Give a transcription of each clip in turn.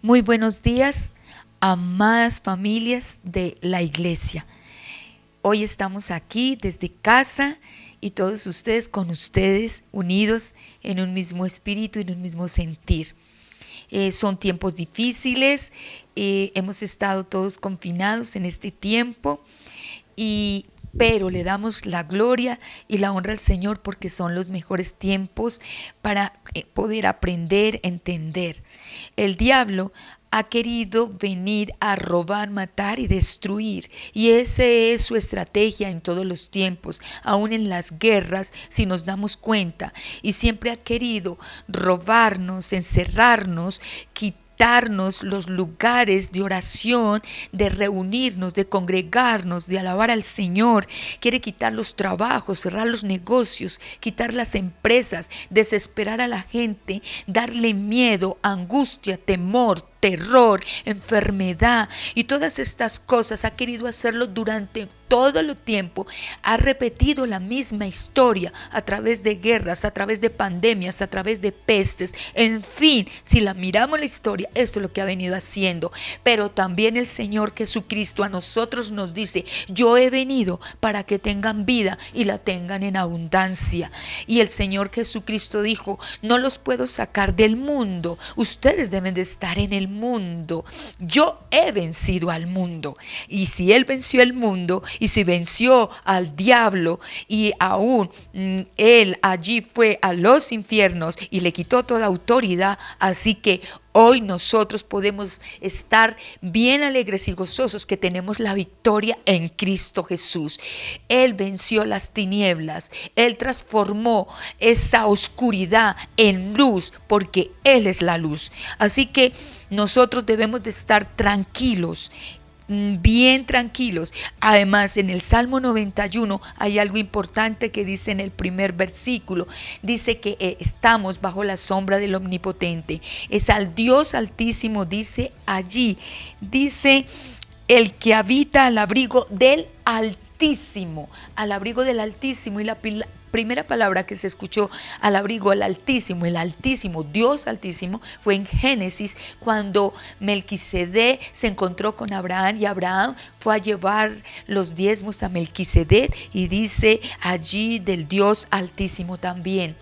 Muy buenos días, amadas familias de la iglesia. Hoy estamos aquí desde casa y todos ustedes con ustedes unidos en un mismo espíritu y en un mismo sentir. Son tiempos difíciles, hemos estado todos confinados en este tiempo, pero le damos la gloria y la honra al Señor porque son los mejores tiempos para poder aprender, entender. El diablo ha querido venir a robar, matar y destruir. Y esa es su estrategia en todos los tiempos, aún en las guerras, si nos damos cuenta. Y siempre ha querido robarnos, encerrarnos, quitarnos los lugares de oración, de reunirnos, de congregarnos, de alabar al Señor. Quiere quitar los trabajos, cerrar los negocios, quitar las empresas, desesperar a la gente, darle miedo, angustia, temor, terror, enfermedad y todas estas cosas. Ha querido hacerlo durante todo el tiempo. Ha repetido la misma historia a través de guerras, a través de pandemias, a través de pestes. En fin, si la miramos la historia, esto es lo que ha venido haciendo. Pero también el Señor Jesucristo a nosotros nos dice: yo he venido para que tengan vida y la tengan en abundancia. Y el Señor Jesucristo dijo: no los puedo sacar del mundo, ustedes deben de estar en el mundo. Yo he vencido al mundo. Y si Él venció el mundo, y si venció al diablo, y aún Él allí fue a los infiernos y le quitó toda autoridad, así que hoy nosotros podemos estar bien alegres y gozosos que tenemos la victoria en Cristo Jesús. Él venció las tinieblas, Él transformó esa oscuridad en luz, porque Él es la luz. Así que nosotros debemos de estar tranquilos, bien tranquilos. Además, en el Salmo 91 hay algo importante que dice en el primer versículo. Dice que estamos bajo la sombra del Omnipotente. Es al Dios Altísimo, dice allí. Dice: el que habita al abrigo del Altísimo, al abrigo del Altísimo. Y la primera palabra que se escuchó, al abrigo del Altísimo, el Altísimo, Dios Altísimo, fue en Génesis, cuando Melquisedec se encontró con Abraham, y Abraham fue a llevar los diezmos a Melquisedec, y dice allí del Dios Altísimo también.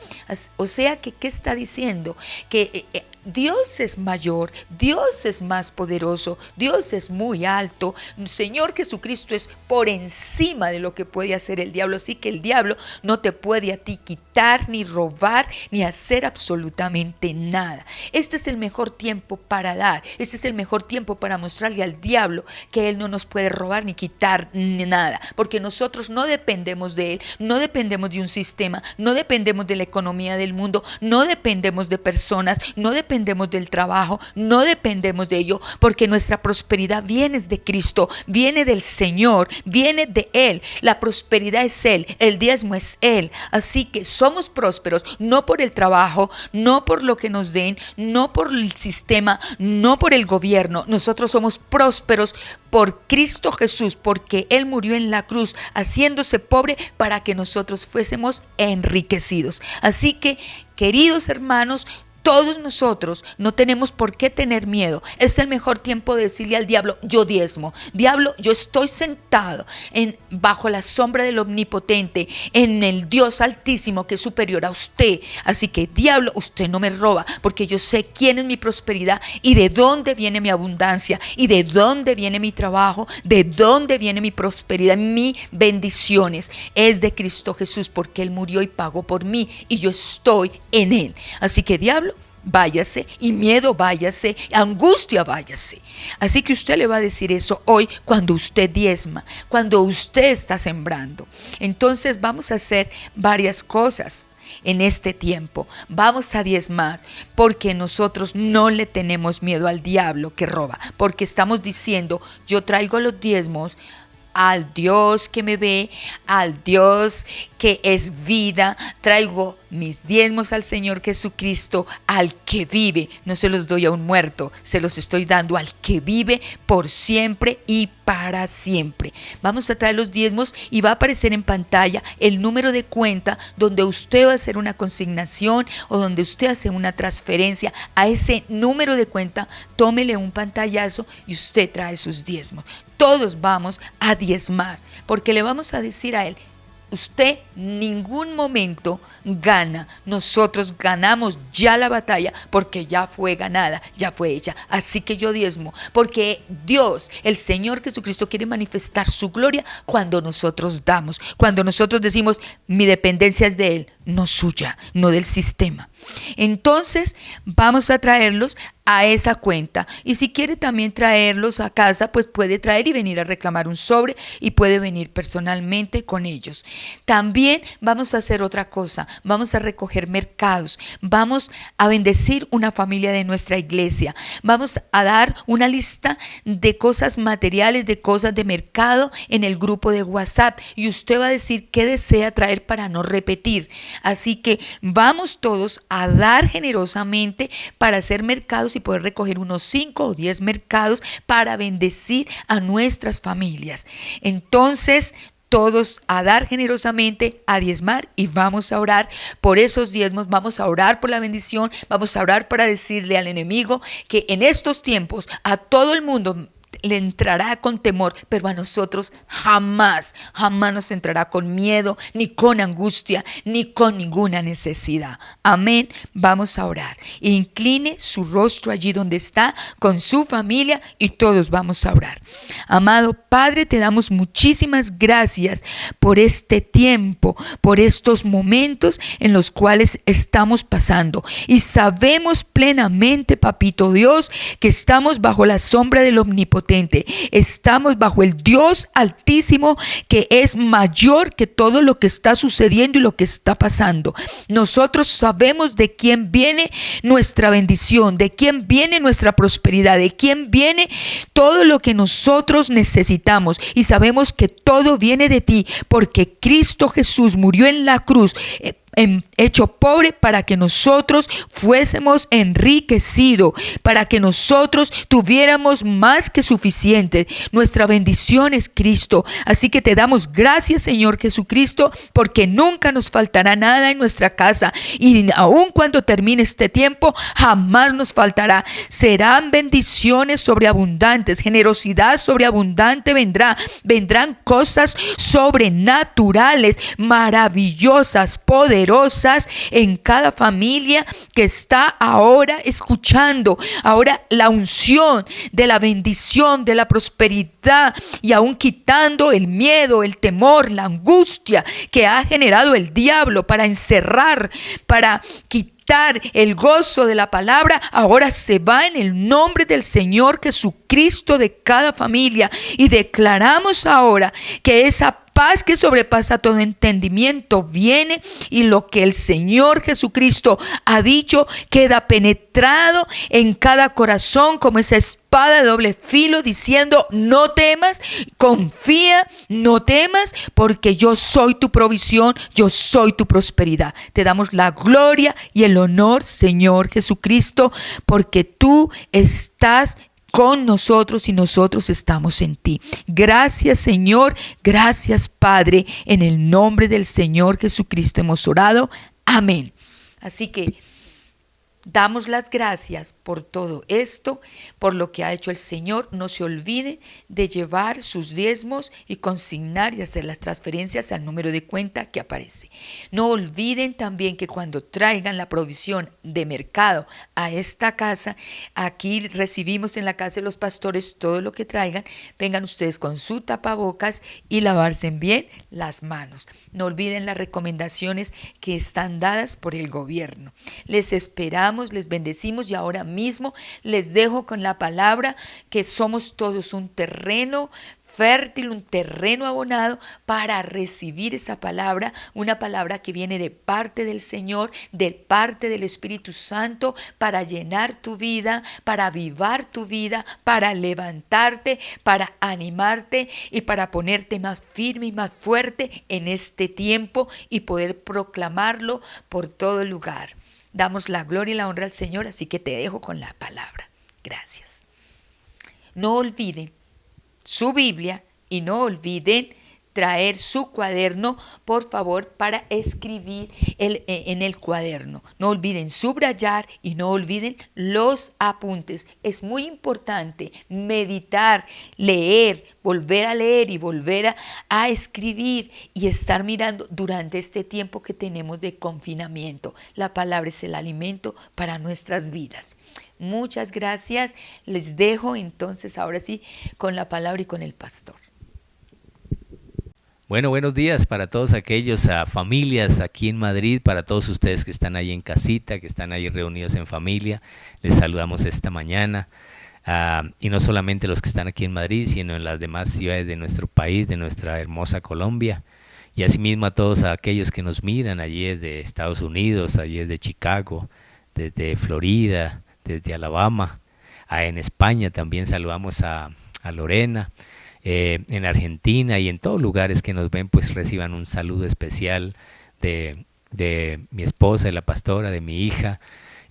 O sea que, ¿qué está diciendo? Que Dios es mayor, Dios es más poderoso, Dios es muy alto. Señor Jesucristo es por encima de lo que puede hacer el diablo. Así que el diablo no te puede a ti quitar, ni robar, ni hacer absolutamente nada. Este es el mejor tiempo para dar. Este es el mejor tiempo para mostrarle al diablo que él no nos puede robar ni quitar ni nada, porque nosotros no dependemos de él, no dependemos de un sistema, no dependemos de la economía del mundo, no dependemos de personas, no dependemos del trabajo, no dependemos de ello, porque nuestra prosperidad viene de Cristo, viene del Señor, viene de Él. La prosperidad es Él, el diezmo es Él. Así que somos prósperos no por el trabajo, no por lo que nos den, no por el sistema, no por el gobierno. Nosotros somos prósperos por Cristo Jesús, porque Él murió en la cruz haciéndose pobre para que nosotros fuésemos enriquecidos. Así que, queridos hermanos, todos nosotros no tenemos por qué tener miedo. Es el mejor tiempo de decirle al diablo: yo diezmo. Diablo, yo estoy sentado bajo la sombra del Omnipotente, en el Dios Altísimo que es superior a usted. Así que, diablo, usted no me roba, porque yo sé quién es mi prosperidad y de dónde viene mi abundancia y de dónde viene mi trabajo, de dónde viene mi prosperidad, mis bendiciones. Es de Cristo Jesús, porque Él murió y pagó por mí y yo estoy en Él. Así que, diablo, váyase, y miedo váyase, angustia váyase. Así que usted le va a decir eso hoy cuando usted diezma, cuando usted está sembrando. Entonces vamos a hacer varias cosas en este tiempo. Vamos a diezmar porque nosotros no le tenemos miedo al diablo que roba, porque estamos diciendo: yo traigo los diezmos al Dios que me ve, al Dios que es vida. Traigo mis diezmos al Señor Jesucristo, al que vive. No se los doy a un muerto, se los estoy dando al que vive por siempre y para siempre. Vamos a traer los diezmos y va a aparecer en pantalla el número de cuenta donde usted va a hacer una consignación o donde usted hace una transferencia a ese número de cuenta. Tómele un pantallazo y usted trae sus diezmos. Todos vamos a diezmar porque le vamos a decir a él: usted ningún momento gana, nosotros ganamos ya la batalla porque ya fue ganada, ya fue hecha. Así que yo diezmo porque Dios, el Señor Jesucristo, quiere manifestar su gloria cuando nosotros damos, cuando nosotros decimos: mi dependencia es de Él, no suya, no del sistema. Entonces vamos a traerlos a esa cuenta, y si quiere también traerlos a casa, pues puede traer y venir a reclamar un sobre y puede venir personalmente con ellos. También vamos a hacer otra cosa, vamos a recoger mercados, vamos a bendecir una familia de nuestra iglesia, vamos a dar una lista de cosas materiales, de cosas de mercado en el grupo de WhatsApp, y usted va a decir qué desea traer para no repetir. Así que vamos todos a dar generosamente para hacer mercados y poder recoger unos 5 o 10 mercados para bendecir a nuestras familias. Entonces, todos a dar generosamente, a diezmar, y vamos a orar por esos diezmos, vamos a orar por la bendición, vamos a orar para decirle al enemigo que en estos tiempos a todo el mundo le entrará con temor, pero a nosotros jamás nos entrará con miedo, ni con angustia, ni con ninguna necesidad. Amén. Vamos a orar. Incline su rostro allí donde está con su familia y todos vamos a orar. Amado Padre, te damos muchísimas gracias por este tiempo, por estos momentos en los cuales estamos pasando, y sabemos plenamente, Papito Dios, que estamos bajo la sombra del Omnipotente. Estamos bajo el Dios Altísimo, que es mayor que todo lo que está sucediendo y lo que está pasando. Nosotros sabemos de quién viene nuestra bendición, de quién viene nuestra prosperidad, de quién viene todo lo que nosotros necesitamos, y sabemos que todo viene de ti, porque Cristo Jesús murió en la cruz, hecho pobre, para que nosotros fuésemos enriquecidos, para que nosotros tuviéramos más que suficiente. Nuestra bendición es Cristo. Así que te damos gracias, Señor Jesucristo, porque nunca nos faltará nada en nuestra casa, y aun cuando termine este tiempo, jamás nos faltará. Serán bendiciones sobreabundantes, generosidad sobreabundante vendrán cosas sobrenaturales, maravillosas, poderosas en cada familia que está ahora escuchando. Ahora la unción de la bendición, de la prosperidad, y aún quitando el miedo, el temor, la angustia que ha generado el diablo para encerrar, para quitar el gozo de la palabra, ahora se va en el nombre del Señor Jesucristo de cada familia, y declaramos ahora que esa paz que sobrepasa todo entendimiento viene, y lo que el Señor Jesucristo ha dicho queda penetrado en cada corazón como esa espada de doble filo, diciendo: no temas, confía, no temas, porque yo soy tu provisión, yo soy tu prosperidad. Te damos la gloria y el honor, Señor Jesucristo, porque tú estás con nosotros y nosotros estamos en ti. Gracias, Señor, gracias, Padre, en el nombre del Señor Jesucristo hemos orado. Amén. Así que damos las gracias por todo esto, por lo que ha hecho el Señor. No se olvide de llevar sus diezmos y consignar y hacer las transferencias al número de cuenta que aparece. No olviden también que cuando traigan la provisión de mercado a esta casa, aquí recibimos en la casa de los pastores todo lo que traigan. Vengan ustedes con su tapabocas y lavarse bien las manos. No olviden las recomendaciones que están dadas por el gobierno. Les esperamos saludamos, les bendecimos y ahora mismo les dejo con la palabra que somos todos un terreno fértil, un terreno abonado para recibir esa palabra, una palabra que viene de parte del Señor, de parte del Espíritu Santo, para llenar tu vida, para avivar tu vida, para levantarte, para animarte y para ponerte más firme y más fuerte en este tiempo y poder proclamarlo por todo lugar. Damos la gloria y la honra al Señor, así que te dejo con la palabra. Gracias. No olviden su Biblia y no olviden traer su cuaderno, por favor, para escribir en el cuaderno. No olviden subrayar y no olviden los apuntes. Es muy importante meditar, leer, volver a leer y volver a escribir y estar mirando durante este tiempo que tenemos de confinamiento. La palabra es el alimento para nuestras vidas. Muchas gracias. Les dejo entonces ahora sí con la palabra y con el pastor. Bueno, buenos días para todos aquellos familias aquí en Madrid, para todos ustedes que están ahí en casita, que están ahí reunidos en familia. Les saludamos esta mañana. Y no solamente los que están aquí en Madrid, sino en las demás ciudades de nuestro país, de nuestra hermosa Colombia. Y asimismo a todos aquellos que nos miran allí desde Estados Unidos, allí desde Chicago, desde Florida, desde Alabama. En España también saludamos a Lorena. En Argentina y en todos lugares que nos ven, pues reciban un saludo especial de mi esposa, de la pastora, de mi hija.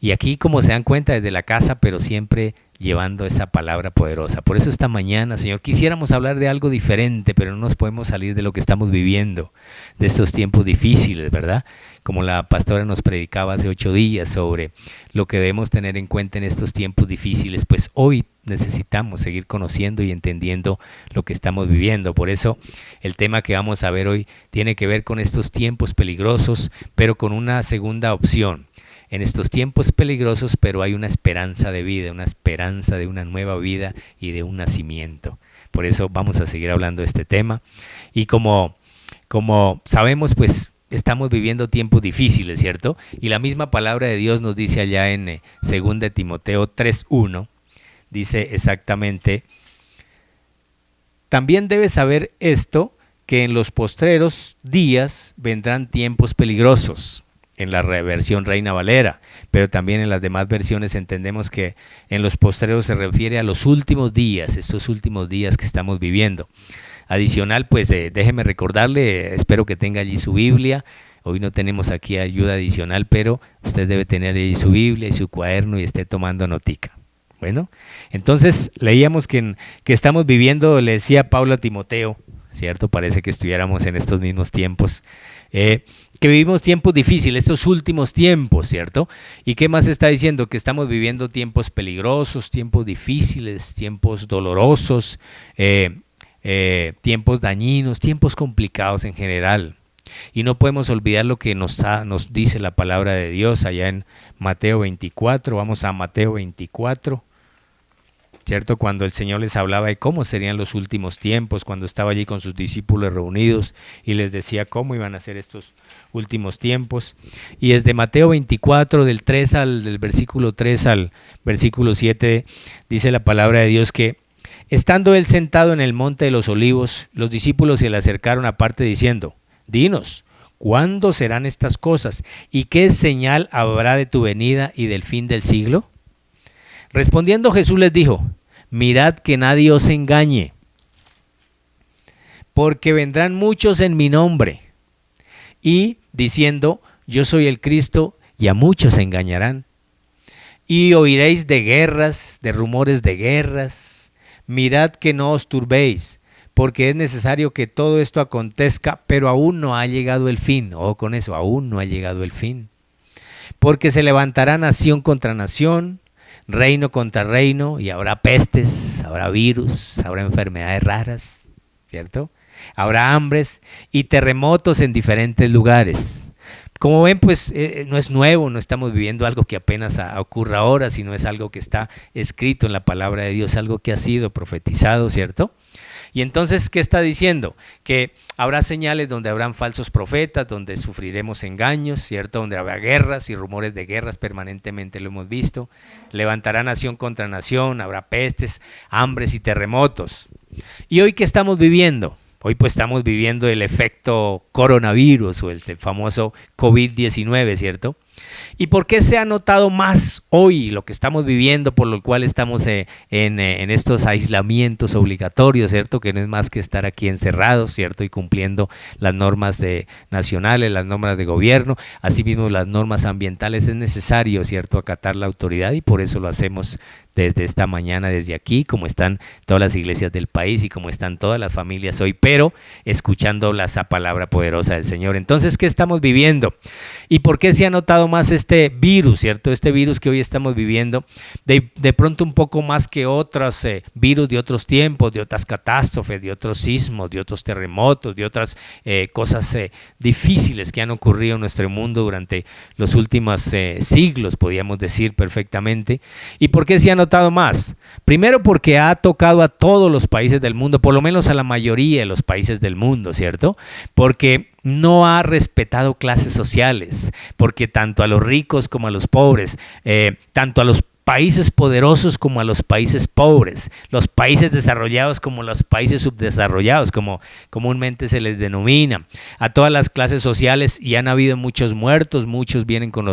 Y aquí, como se dan cuenta, desde la casa, pero siempre llevando esa palabra poderosa. Por eso esta mañana, Señor, quisiéramos hablar de algo diferente, pero no nos podemos salir de lo que estamos viviendo, de estos tiempos difíciles, ¿verdad? Como la pastora nos predicaba hace 8 días sobre lo que debemos tener en cuenta en estos tiempos difíciles, pues hoy necesitamos seguir conociendo y entendiendo lo que estamos viviendo. Por eso el tema que vamos a ver hoy tiene que ver con estos tiempos peligrosos, pero con una segunda opción. En estos tiempos peligrosos, pero hay una esperanza de vida, una esperanza de una nueva vida y de un nacimiento. Por eso vamos a seguir hablando de este tema. Y como sabemos, pues estamos viviendo tiempos difíciles, ¿cierto? Y la misma palabra de Dios nos dice allá en 2 Timoteo 3:1, dice exactamente: también debes saber esto, que en los postreros días vendrán tiempos peligrosos. En la versión Reina Valera, pero también en las demás versiones entendemos que en los postreros se refiere a los últimos días, estos últimos días que estamos viviendo. Adicional, pues déjeme recordarle, espero que tenga allí su Biblia. Hoy no tenemos aquí ayuda adicional, pero usted debe tener allí su Biblia y su cuaderno y esté tomando notica. Bueno, entonces leíamos que estamos viviendo, le decía Pablo a Timoteo, ¿cierto? Parece que estuviéramos en estos mismos tiempos. Que vivimos tiempos difíciles, estos últimos tiempos, ¿cierto? ¿Y qué más está diciendo? Que estamos viviendo tiempos peligrosos, tiempos difíciles, tiempos dolorosos, tiempos dañinos, tiempos complicados en general. Y no podemos olvidar lo que nos dice la palabra de Dios allá en Mateo 24. Vamos a Mateo 24. ¿Cierto? Cuando el Señor les hablaba de cómo serían los últimos tiempos, cuando estaba allí con sus discípulos reunidos y les decía cómo iban a ser estos últimos tiempos. Y desde Mateo 24, del versículo 3 al versículo 7, dice la palabra de Dios que, estando él sentado en el monte de los olivos, los discípulos se le acercaron aparte diciendo: dinos, ¿cuándo serán estas cosas? ¿Y qué señal habrá de tu venida y del fin del siglo? Respondiendo Jesús les dijo: mirad que nadie os engañe, porque vendrán muchos en mi nombre, y diciendo: yo soy el Cristo, y a muchos engañarán. Y oiréis de guerras, de rumores de guerras. Mirad que no os turbéis, porque es necesario que todo esto acontezca, pero aún no ha llegado el fin. Ojo con eso, aún no ha llegado el fin. Porque se levantará nación contra nación, reino contra reino, y habrá pestes, habrá virus, habrá enfermedades raras, ¿cierto? Habrá hambres y terremotos en diferentes lugares. Como ven, pues no es nuevo, no estamos viviendo algo que apenas ocurra ahora, sino es algo que está escrito en la palabra de Dios, algo que ha sido profetizado, ¿cierto? Y entonces, ¿qué está diciendo? Que habrá señales donde habrán falsos profetas, donde sufriremos engaños, ¿cierto? Donde habrá guerras y rumores de guerras permanentemente, lo hemos visto. Levantará nación contra nación, habrá pestes, hambres y terremotos. ¿Y hoy qué estamos viviendo? Hoy pues estamos viviendo el efecto coronavirus o el famoso COVID-19, ¿cierto? ¿Y por qué se ha notado más hoy lo que estamos viviendo, por lo cual estamos en estos aislamientos obligatorios, ¿cierto? Que no es más que estar aquí encerrados, ¿cierto? Y cumpliendo las normas nacionales, las normas de gobierno, asimismo las normas ambientales. Es necesario, ¿cierto?, acatar la autoridad y por eso lo hacemos desde esta mañana, desde aquí, como están todas las iglesias del país y como están todas las familias hoy, pero escuchando esa palabra poderosa del Señor. Entonces, ¿qué estamos viviendo? ¿Y por qué se ha notado más este virus, ¿cierto? Este virus que hoy estamos viviendo, de pronto un poco más que otros virus de otros tiempos, de otras catástrofes, de otros sismos, de otros terremotos, de otras cosas difíciles que han ocurrido en nuestro mundo durante los últimos siglos, podríamos decir perfectamente. ¿Y por qué se ha notado más? Primero porque ha tocado a todos los países del mundo, por lo menos a la mayoría de los países del mundo, ¿cierto? Porque no ha respetado clases sociales, porque tanto a los ricos como a los pobres, tanto a los países poderosos como a los países pobres, los países desarrollados como los países subdesarrollados, como comúnmente se les denomina, a todas las clases sociales, y han habido muchos muertos, muchos vienen con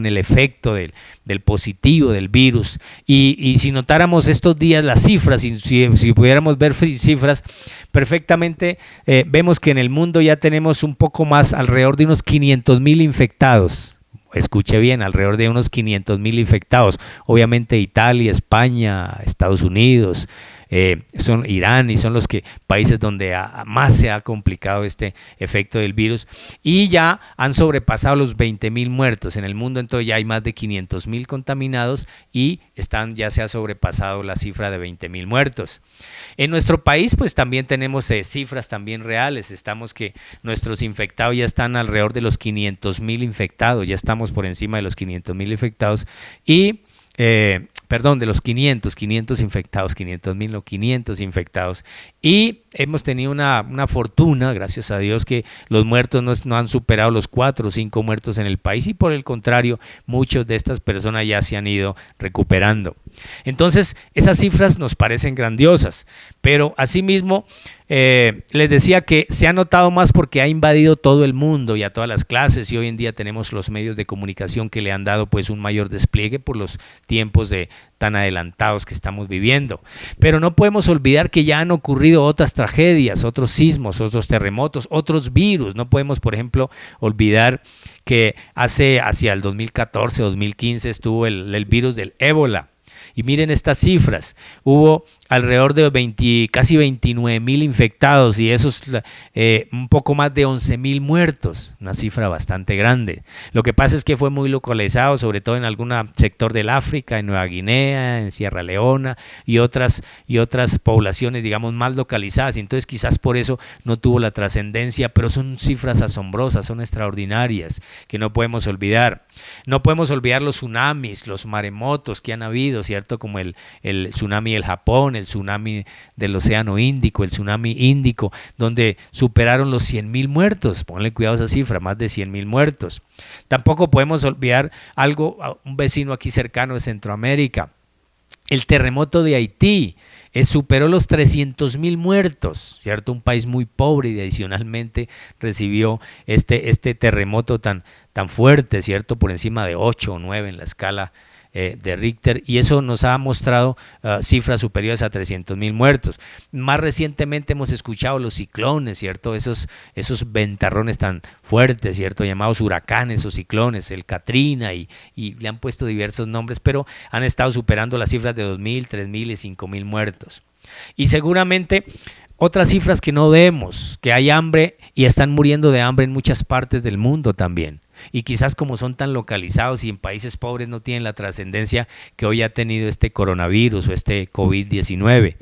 el efecto del positivo del virus, y si notáramos estos días las cifras, si pudiéramos ver cifras perfectamente, vemos que en el mundo ya tenemos un poco más, alrededor de unos 500,000 infectados. Escuche bien, alrededor de unos 500,000 infectados. Obviamente Italia, España, Estados Unidos, son Irán, y son los países donde más se ha complicado este efecto del virus, y ya han sobrepasado los 20,000 muertos en el mundo. Entonces ya hay más de 500,000 contaminados y ya se ha sobrepasado la cifra de 20,000 muertos. En nuestro país pues también tenemos cifras también reales. Estamos que nuestros infectados ya están alrededor de los 500,000 infectados, ya estamos por encima de los 500,000 infectados y de los 500 infectados, 500,000 o 500 infectados, y hemos tenido una fortuna, gracias a Dios, que los muertos no han superado los 4 o 5 muertos en el país, y por el contrario, muchas de estas personas ya se han ido recuperando. Entonces, esas cifras nos parecen grandiosas, pero asimismo, les decía que se ha notado más porque ha invadido todo el mundo y a todas las clases, y hoy en día tenemos los medios de comunicación que le han dado pues un mayor despliegue por los tiempos tan adelantados que estamos viviendo. Pero no podemos olvidar que ya han ocurrido otras tragedias, otros sismos, otros terremotos, otros virus. No podemos, por ejemplo, olvidar que hacia el 2014 o 2015 estuvo el virus del ébola. Y miren estas cifras, hubo alrededor de casi 29,000 infectados y esos un poco más de 11,000 muertos, una cifra bastante grande. Lo que pasa es que fue muy localizado, sobre todo en algún sector del África, en Nueva Guinea, en Sierra Leona y otras poblaciones, digamos, más localizadas. Entonces quizás por eso no tuvo la trascendencia, pero son cifras asombrosas, son extraordinarias, que no podemos olvidar. No podemos olvidar los tsunamis, los maremotos que han habido, ¿cierto? Como el tsunami del Japón, el tsunami del Océano Índico, el tsunami índico, donde superaron los 100,000 muertos. Ponle cuidado a esa cifra, más de 100,000 muertos. Tampoco podemos olvidar un vecino aquí cercano de Centroamérica, el terremoto de Haití. Superó los 300,000 muertos, ¿cierto? Un país muy pobre y adicionalmente recibió este terremoto tan fuerte, ¿cierto? Por encima de 8 o 9 en la escala de Richter, y eso nos ha mostrado cifras superiores a 300,000 muertos. Más recientemente hemos escuchado los ciclones, ¿cierto? Esos ventarrones tan fuertes, ¿cierto? Llamados huracanes o ciclones, el Katrina, y le han puesto diversos nombres, pero han estado superando las cifras de 2,000, 3,000 y 5,000 muertos. Y seguramente otras cifras que no vemos, que hay hambre y están muriendo de hambre en muchas partes del mundo también. Y quizás como son tan localizados y en países pobres no tienen la trascendencia que hoy ha tenido este coronavirus o este COVID-19,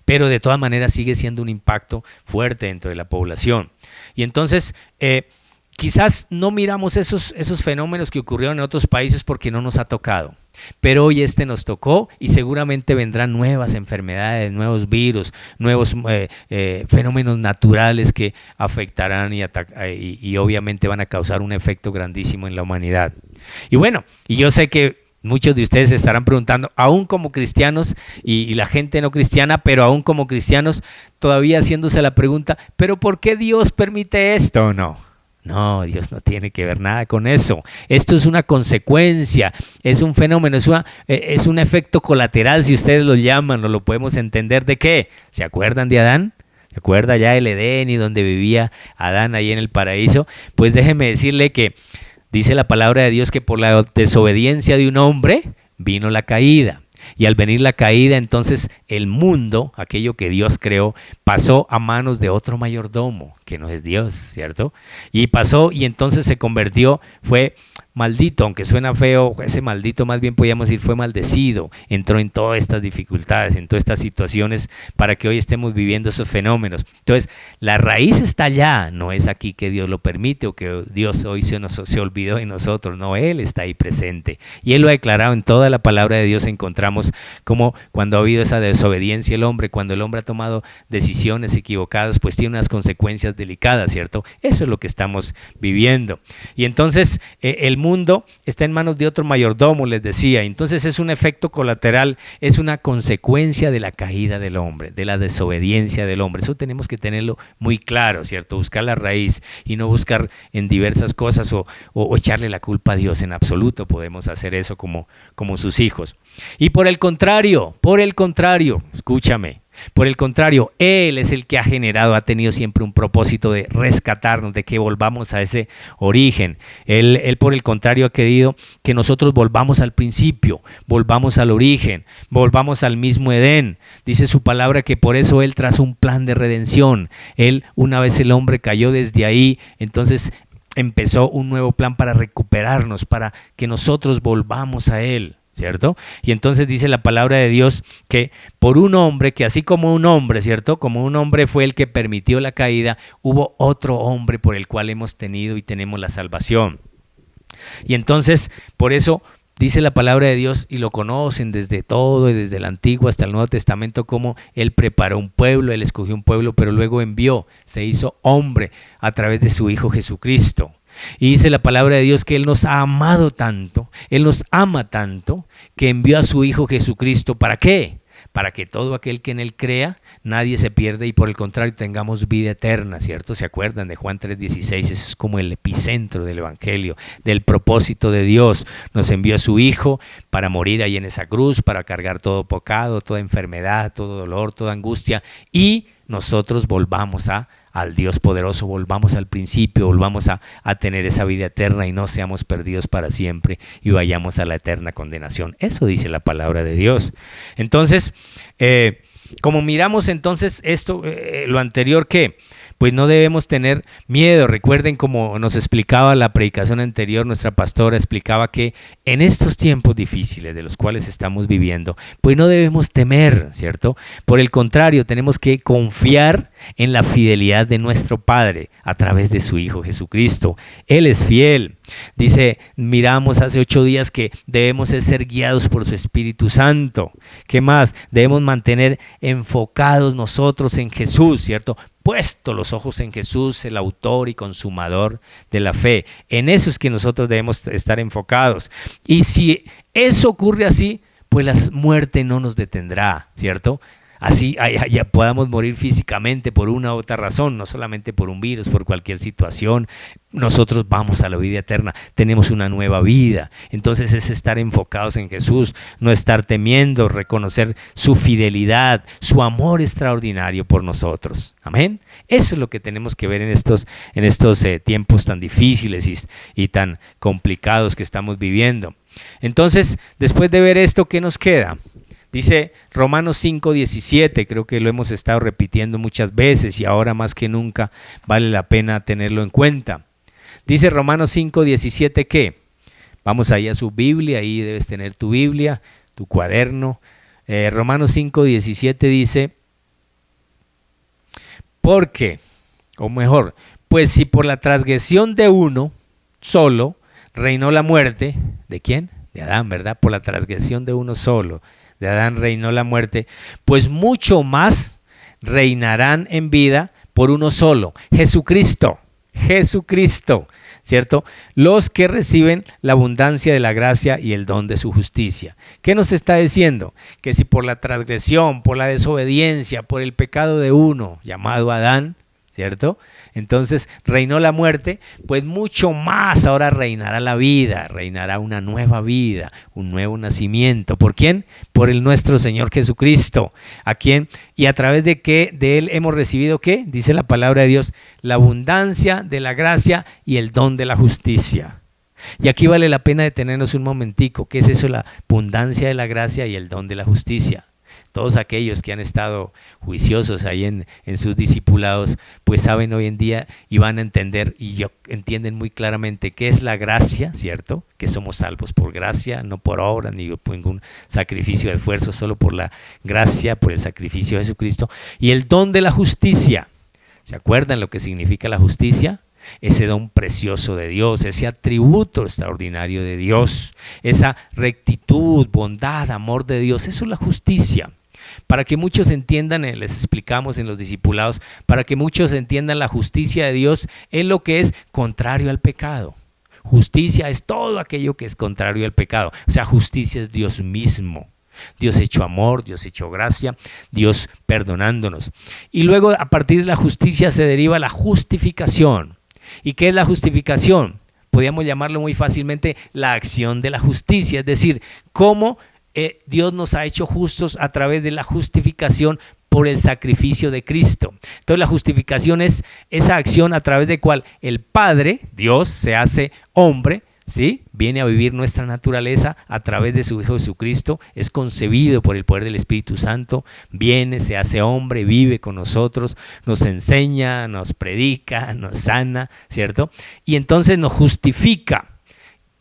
pero de todas maneras sigue siendo un impacto fuerte dentro de la población. Y entonces quizás no miramos esos fenómenos que ocurrieron en otros países porque no nos ha tocado. pero hoy nos tocó y seguramente vendrán nuevas enfermedades, nuevos virus, nuevos fenómenos naturales que afectarán y obviamente van a causar un efecto grandísimo en la humanidad. Y bueno, y yo sé que muchos de ustedes se estarán preguntando, aún como cristianos y la gente no cristiana, pero aún como cristianos, todavía haciéndose la pregunta, ¿pero por qué Dios permite esto? No, Dios no tiene que ver nada con eso. Esto es una consecuencia, es un fenómeno, es un efecto colateral, si ustedes lo llaman, o lo podemos entender de qué. ¿Se acuerdan de Adán? ¿Se acuerda ya del Edén y donde vivía Adán ahí en el paraíso? Pues déjeme decirle que dice la palabra de Dios que por la desobediencia de un hombre vino la caída. Y al venir la caída, entonces el mundo, aquello que Dios creó, pasó a manos de otro mayordomo, que no es Dios, ¿cierto? Y pasó y entonces se convirtió, fue maldito, aunque suena feo, ese maldito más bien podríamos decir fue maldecido, entró en todas estas dificultades, en todas estas situaciones para que hoy estemos viviendo esos fenómenos. Entonces, la raíz está allá, no es aquí que Dios lo permite o que Dios hoy se olvidó de nosotros, no, Él está ahí presente. Y Él lo ha declarado en toda la palabra de Dios, encontramos como cuando ha habido esa desobediencia el hombre, cuando el hombre ha tomado decisiones equivocadas, pues tiene unas consecuencias delicadas, ¿cierto? Eso es lo que estamos viviendo. Y entonces, el mundo está en manos de otro mayordomo, les decía. Entonces es un efecto colateral, es una consecuencia de la caída del hombre, de la desobediencia del hombre. Eso tenemos que tenerlo muy claro, ¿cierto? Buscar la raíz y no buscar en diversas cosas o echarle la culpa a Dios. En absoluto podemos hacer eso como sus hijos. Y por el contrario, escúchame. Por el contrario, Él es el que ha tenido siempre un propósito de rescatarnos, de que volvamos a ese origen. Él por el contrario ha querido que nosotros volvamos al principio, volvamos al origen, volvamos al mismo Edén. Dice su palabra que por eso Él trazó un plan de redención. Una vez el hombre cayó desde ahí, entonces empezó un nuevo plan para recuperarnos, para que nosotros volvamos a Él, ¿cierto? Y entonces dice la palabra de Dios que por un hombre, que así como un hombre, ¿cierto? Como un hombre fue el que permitió la caída, hubo otro hombre por el cual hemos tenido y tenemos la salvación. Y entonces, por eso dice la palabra de Dios, y lo conocen desde todo, desde el Antiguo hasta el Nuevo Testamento, como Él preparó un pueblo, Él escogió un pueblo, pero luego se hizo hombre a través de su Hijo Jesucristo. Y dice la palabra de Dios que Él nos ha amado tanto, Él nos ama tanto, que envió a su Hijo Jesucristo. ¿Para qué? Para que todo aquel que en Él crea, nadie se pierda y por el contrario tengamos vida eterna, ¿cierto? ¿Se acuerdan de Juan 3:16? Eso es como el epicentro del Evangelio, del propósito de Dios. Nos envió a su Hijo para morir ahí en esa cruz, para cargar todo pecado, toda enfermedad, todo dolor, toda angustia, y nosotros volvamos al Dios poderoso, volvamos al principio, volvamos a tener esa vida eterna y no seamos perdidos para siempre y vayamos a la eterna condenación. Eso dice la palabra de Dios. Entonces, como miramos entonces esto, lo anterior, ¿qué? Pues no debemos tener miedo. Recuerden, como nos explicaba la predicación anterior, nuestra pastora explicaba que en estos tiempos difíciles de los cuales estamos viviendo, pues no debemos temer, ¿cierto? Por el contrario, tenemos que confiar en la fidelidad de nuestro Padre a través de su Hijo Jesucristo. Él es fiel. Dice, miramos hace 8 días que debemos ser guiados por su Espíritu Santo. ¿Qué más? Debemos mantener enfocados nosotros en Jesús, ¿cierto? Puesto los ojos en Jesús, el autor y consumador de la fe. En eso es que nosotros debemos estar enfocados. Y si eso ocurre así, pues la muerte no nos detendrá, ¿cierto? Así ya podamos morir físicamente por una u otra razón, no solamente por un virus, por cualquier situación. Nosotros vamos a la vida eterna, tenemos una nueva vida. Entonces es estar enfocados en Jesús, no estar temiendo, reconocer su fidelidad, su amor extraordinario por nosotros. Amén. Eso es lo que tenemos que ver en estos tiempos tan difíciles y tan complicados que estamos viviendo. Entonces, después de ver esto, ¿qué nos queda? Dice Romanos 5:17, creo que lo hemos estado repitiendo muchas veces y ahora más que nunca vale la pena tenerlo en cuenta. Dice Romanos 5:17 que, vamos ahí a su Biblia, ahí debes tener tu Biblia, tu cuaderno. Romanos 5:17 dice, porque, o mejor, pues si por la transgresión de uno solo reinó la muerte, ¿de quién? de Adán, ¿verdad? Por la transgresión de uno solo, de Adán reinó la muerte, pues mucho más reinarán en vida por uno solo, Jesucristo, Jesucristo, ¿cierto? Los que reciben la abundancia de la gracia y el don de su justicia. ¿Qué nos está diciendo? Que si por la transgresión, por la desobediencia, por el pecado de uno, llamado Adán, ¿cierto? Entonces reinó la muerte, pues mucho más ahora reinará la vida, reinará una nueva vida, un nuevo nacimiento. ¿Por quién? Por el nuestro Señor Jesucristo. ¿A quién? Y a través de qué, de Él hemos recibido ¿qué? Dice la palabra de Dios, la abundancia de la gracia y el don de la justicia. Y aquí vale la pena detenernos un momentico. ¿Qué es eso? La abundancia de la gracia y el don de la justicia. Todos aquellos que han estado juiciosos ahí en sus discipulados, pues saben hoy en día y van a entender y entienden muy claramente qué es la gracia, ¿cierto? Que somos salvos por gracia, no por obra, ni por ningún sacrificio de esfuerzo, solo por la gracia, por el sacrificio de Jesucristo. Y el don de la justicia. ¿Se acuerdan lo que significa la justicia? Ese don precioso de Dios, ese atributo extraordinario de Dios, esa rectitud, bondad, amor de Dios, eso es la justicia. Para que muchos entiendan, les explicamos en los discipulados, para que muchos entiendan la justicia de Dios es lo que es contrario al pecado. Justicia es todo aquello que es contrario al pecado, o sea, justicia es Dios mismo. Dios hecho amor, Dios hecho gracia, Dios perdonándonos. Y luego a partir de la justicia se deriva la justificación. ¿Y qué es la justificación? Podríamos llamarlo muy fácilmente la acción de la justicia, es decir, cómo Dios nos ha hecho justos a través de la justificación por el sacrificio de Cristo. Entonces la justificación es esa acción a través de cual el Padre, Dios, se hace hombre, ¿sí? Viene a vivir nuestra naturaleza a través de su Hijo Jesucristo, es concebido por el poder del Espíritu Santo, viene, se hace hombre, vive con nosotros, nos enseña, nos predica, nos sana, ¿cierto? Y entonces nos justifica.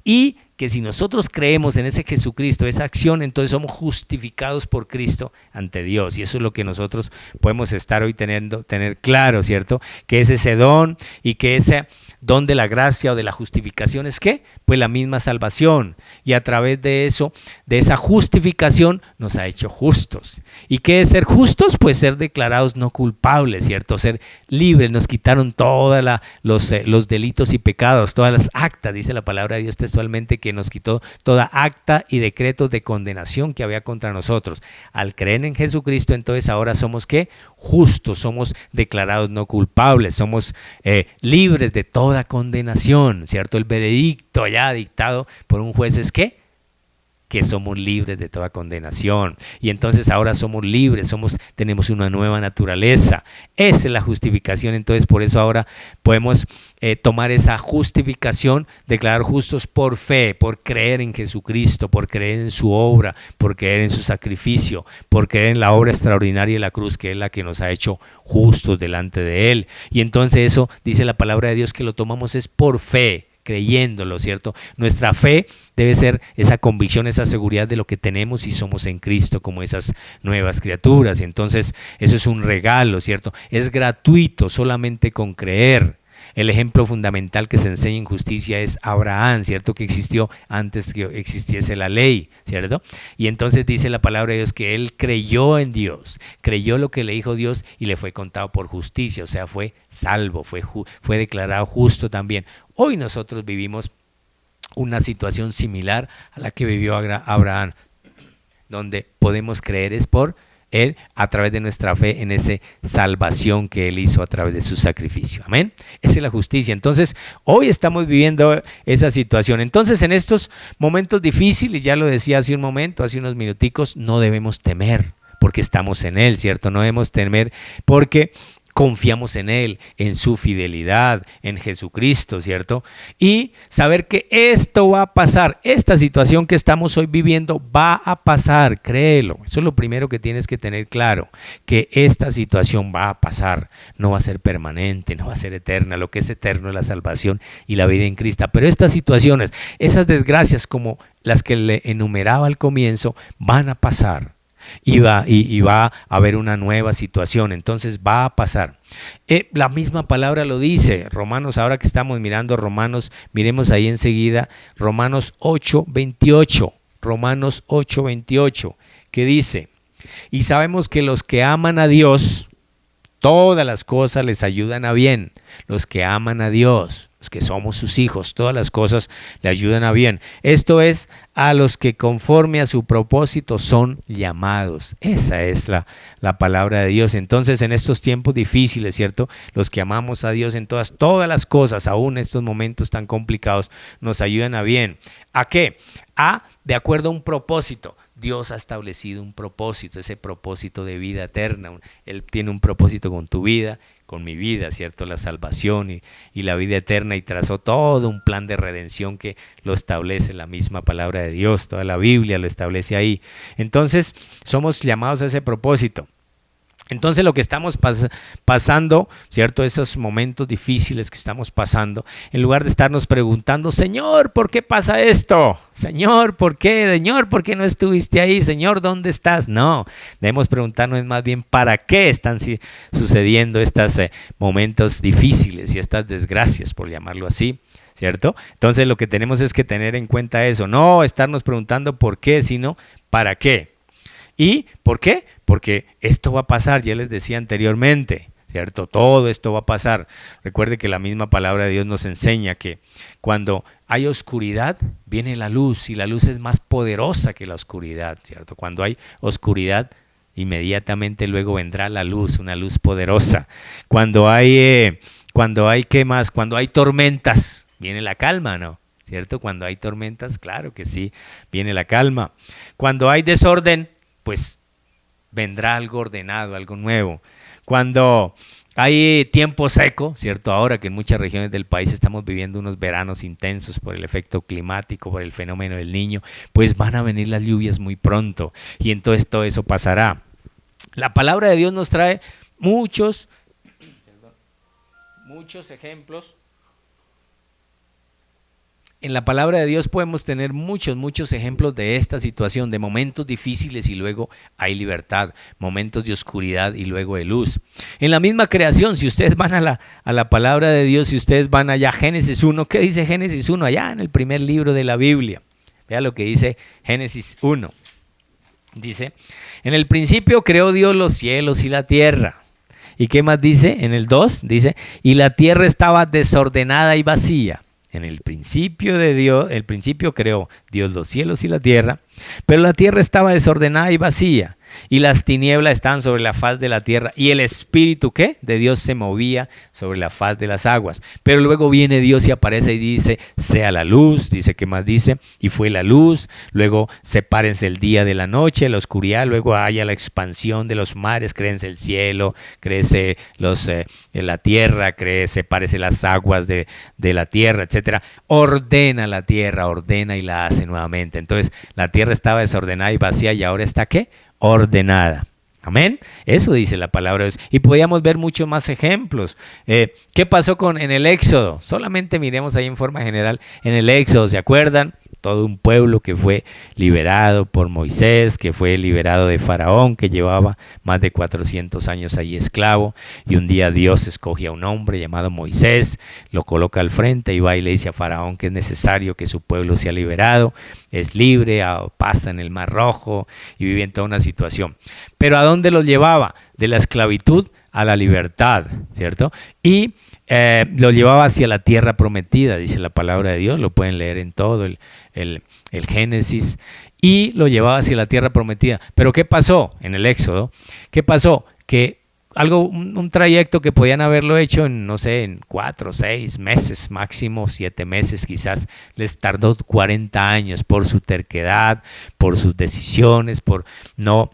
Y que si nosotros creemos en ese Jesucristo, esa acción, entonces somos justificados por Cristo ante Dios. Y eso es lo que nosotros podemos estar hoy tener claro, ¿cierto? Que es ese don y que ese don de la gracia o de la justificación es ¿qué? Pues la misma salvación. Y a través de eso, de esa justificación, nos ha hecho justos. ¿Y qué es ser justos? Pues ser declarados no culpables, ¿cierto? Ser libres. Nos quitaron todos los delitos y pecados, todas las actas, dice la palabra de Dios textualmente, que nos quitó toda acta y decretos de condenación que había contra nosotros. Al creer en Jesucristo, entonces ahora somos ¿qué? Justos, somos declarados no culpables, somos libres de toda condenación, ¿cierto? El veredicto ya dictado por un juez es ¿qué? Que somos libres de toda condenación. Y entonces ahora somos libres, tenemos una nueva naturaleza. Esa es la justificación. Entonces por eso ahora podemos tomar esa justificación, declarar justos por fe, por creer en Jesucristo, por creer en su obra, por creer en su sacrificio, por creer en la obra extraordinaria de la cruz, que es la que nos ha hecho justos delante de Él. Y entonces eso, dice la palabra de Dios, que lo tomamos es por fe, creyéndolo, ¿cierto? Nuestra fe debe ser esa convicción, esa seguridad de lo que tenemos y somos en Cristo como esas nuevas criaturas. Y entonces eso es un regalo, ¿cierto? Es gratuito solamente con creer. El ejemplo fundamental que se enseña en justicia es Abraham, ¿cierto? Que existió antes que existiese la ley, ¿cierto? Y entonces dice la palabra de Dios que él creyó en Dios, creyó lo que le dijo Dios y le fue contado por justicia, o sea, fue salvo, fue declarado justo también. Hoy nosotros vivimos una situación similar a la que vivió Abraham, donde podemos creer es por Él a través de nuestra fe en esa salvación que Él hizo a través de su sacrificio. Amén. Esa es la justicia. Entonces, hoy estamos viviendo esa situación. Entonces, en estos momentos difíciles, ya lo decía hace un momento, hace unos minuticos, no debemos temer porque estamos en Él, ¿cierto? No debemos temer porque confiamos en Él, en su fidelidad, en Jesucristo, ¿cierto? Y saber que esto va a pasar, esta situación que estamos hoy viviendo va a pasar, créelo. Eso es lo primero que tienes que tener claro, que esta situación va a pasar, no va a ser permanente, no va a ser eterna. Lo que es eterno es la salvación y la vida en Cristo. Pero estas situaciones, esas desgracias como las que le enumeraba al comienzo, van a pasar. Y va a haber una nueva situación, entonces va a pasar. La misma palabra lo dice. Romanos, ahora que estamos mirando Romanos, miremos ahí enseguida Romanos 8:28. Romanos 8:28, que dice: y sabemos que los que aman a Dios, todas las cosas les ayudan a bien. Los que aman a Dios, los que somos sus hijos, todas las cosas le ayudan a bien. Esto es, a los que conforme a su propósito son llamados. Esa es la palabra de Dios. Entonces, en estos tiempos difíciles, ¿cierto? Los que amamos a Dios en todas las cosas, aún en estos momentos tan complicados, nos ayudan a bien. ¿A qué? De acuerdo a un propósito. Dios ha establecido un propósito, ese propósito de vida eterna. Él tiene un propósito con tu vida, con mi vida, ¿cierto? La salvación y la vida eterna, y trazó todo un plan de redención que lo establece la misma palabra de Dios. Toda la Biblia lo establece ahí. Entonces, somos llamados a ese propósito. Entonces, lo que estamos pasando, ¿cierto? Esos momentos difíciles que estamos pasando, en lugar de estarnos preguntando: Señor, ¿por qué pasa esto? Señor, ¿por qué? Señor, ¿por qué no estuviste ahí? Señor, ¿dónde estás? No, debemos preguntarnos más bien ¿para qué están sucediendo estos momentos difíciles y estas desgracias, por llamarlo así? ¿Cierto? Entonces, lo que tenemos es que tener en cuenta eso, no estarnos preguntando por qué, sino ¿para qué? ¿Y por qué? Porque esto va a pasar, ya les decía anteriormente, ¿cierto? Todo esto va a pasar. Recuerde que la misma palabra de Dios nos enseña que cuando hay oscuridad, viene la luz, y la luz es más poderosa que la oscuridad, ¿cierto? Cuando hay oscuridad, inmediatamente luego vendrá la luz, una luz poderosa. Cuando hay ¿qué más? Cuando hay tormentas, viene la calma, ¿no? ¿Cierto? Cuando hay tormentas, claro que sí, viene la calma. Cuando hay desorden, pues vendrá algo ordenado, algo nuevo. Cuando hay tiempo seco, ¿cierto? Ahora que en muchas regiones del país estamos viviendo unos veranos intensos por el efecto climático, por el fenómeno del Niño, pues van a venir las lluvias muy pronto, y entonces todo eso pasará. La palabra de Dios nos trae muchos ejemplos. En la palabra de Dios podemos tener muchos ejemplos de esta situación, de momentos difíciles y luego hay libertad, momentos de oscuridad y luego de luz. En la misma creación, si ustedes van a la palabra de Dios, si ustedes van allá a Génesis 1, ¿qué dice Génesis 1? Allá en el primer libro de la Biblia. Vea lo que dice Génesis 1. Dice: en el principio creó Dios los cielos y la tierra. ¿Y qué más dice? En el 2 dice: y la tierra estaba desordenada y vacía. En el principio creó Dios los cielos y la tierra, pero la tierra estaba desordenada y vacía, y las tinieblas estaban sobre la faz de la tierra, y el Espíritu, ¿qué? De Dios se movía sobre la faz de las aguas. Pero luego viene Dios y aparece y dice: sea la luz. Dice, ¿qué más dice? Y fue la luz. Luego sepárense el día de la noche, la oscuridad. Luego haya la expansión de los mares, créense el cielo, créese la tierra, sepárese las aguas de la tierra, etcétera. Ordena la tierra, ordena y la hace nuevamente. Entonces, la tierra estaba desordenada y vacía, y ahora está, ¿qué? Ordenada. Amén. Eso dice la palabra de Dios. Y podíamos ver muchos más ejemplos. ¿Qué pasó en el Éxodo? Solamente miremos ahí en forma general. En el Éxodo, ¿se acuerdan? Todo un pueblo que fue liberado por Moisés, que fue liberado de Faraón, que llevaba más de 400 años ahí esclavo, y un día Dios escoge a un hombre llamado Moisés, lo coloca al frente y va y le dice a Faraón que es necesario que su pueblo sea liberado, es libre, pasa en el Mar Rojo y vive en toda una situación. Pero ¿a dónde los llevaba? De la esclavitud a la libertad, ¿cierto? Y lo llevaba hacia la tierra prometida, dice la palabra de Dios, lo pueden leer en todo el Génesis, y lo llevaba hacia la tierra prometida. Pero ¿qué pasó en el Éxodo? ¿Qué pasó? Que un trayecto que podían haberlo hecho en, no sé, en 4, 6 meses, máximo 7 meses quizás, les tardó 40 años por su terquedad, por sus decisiones, por no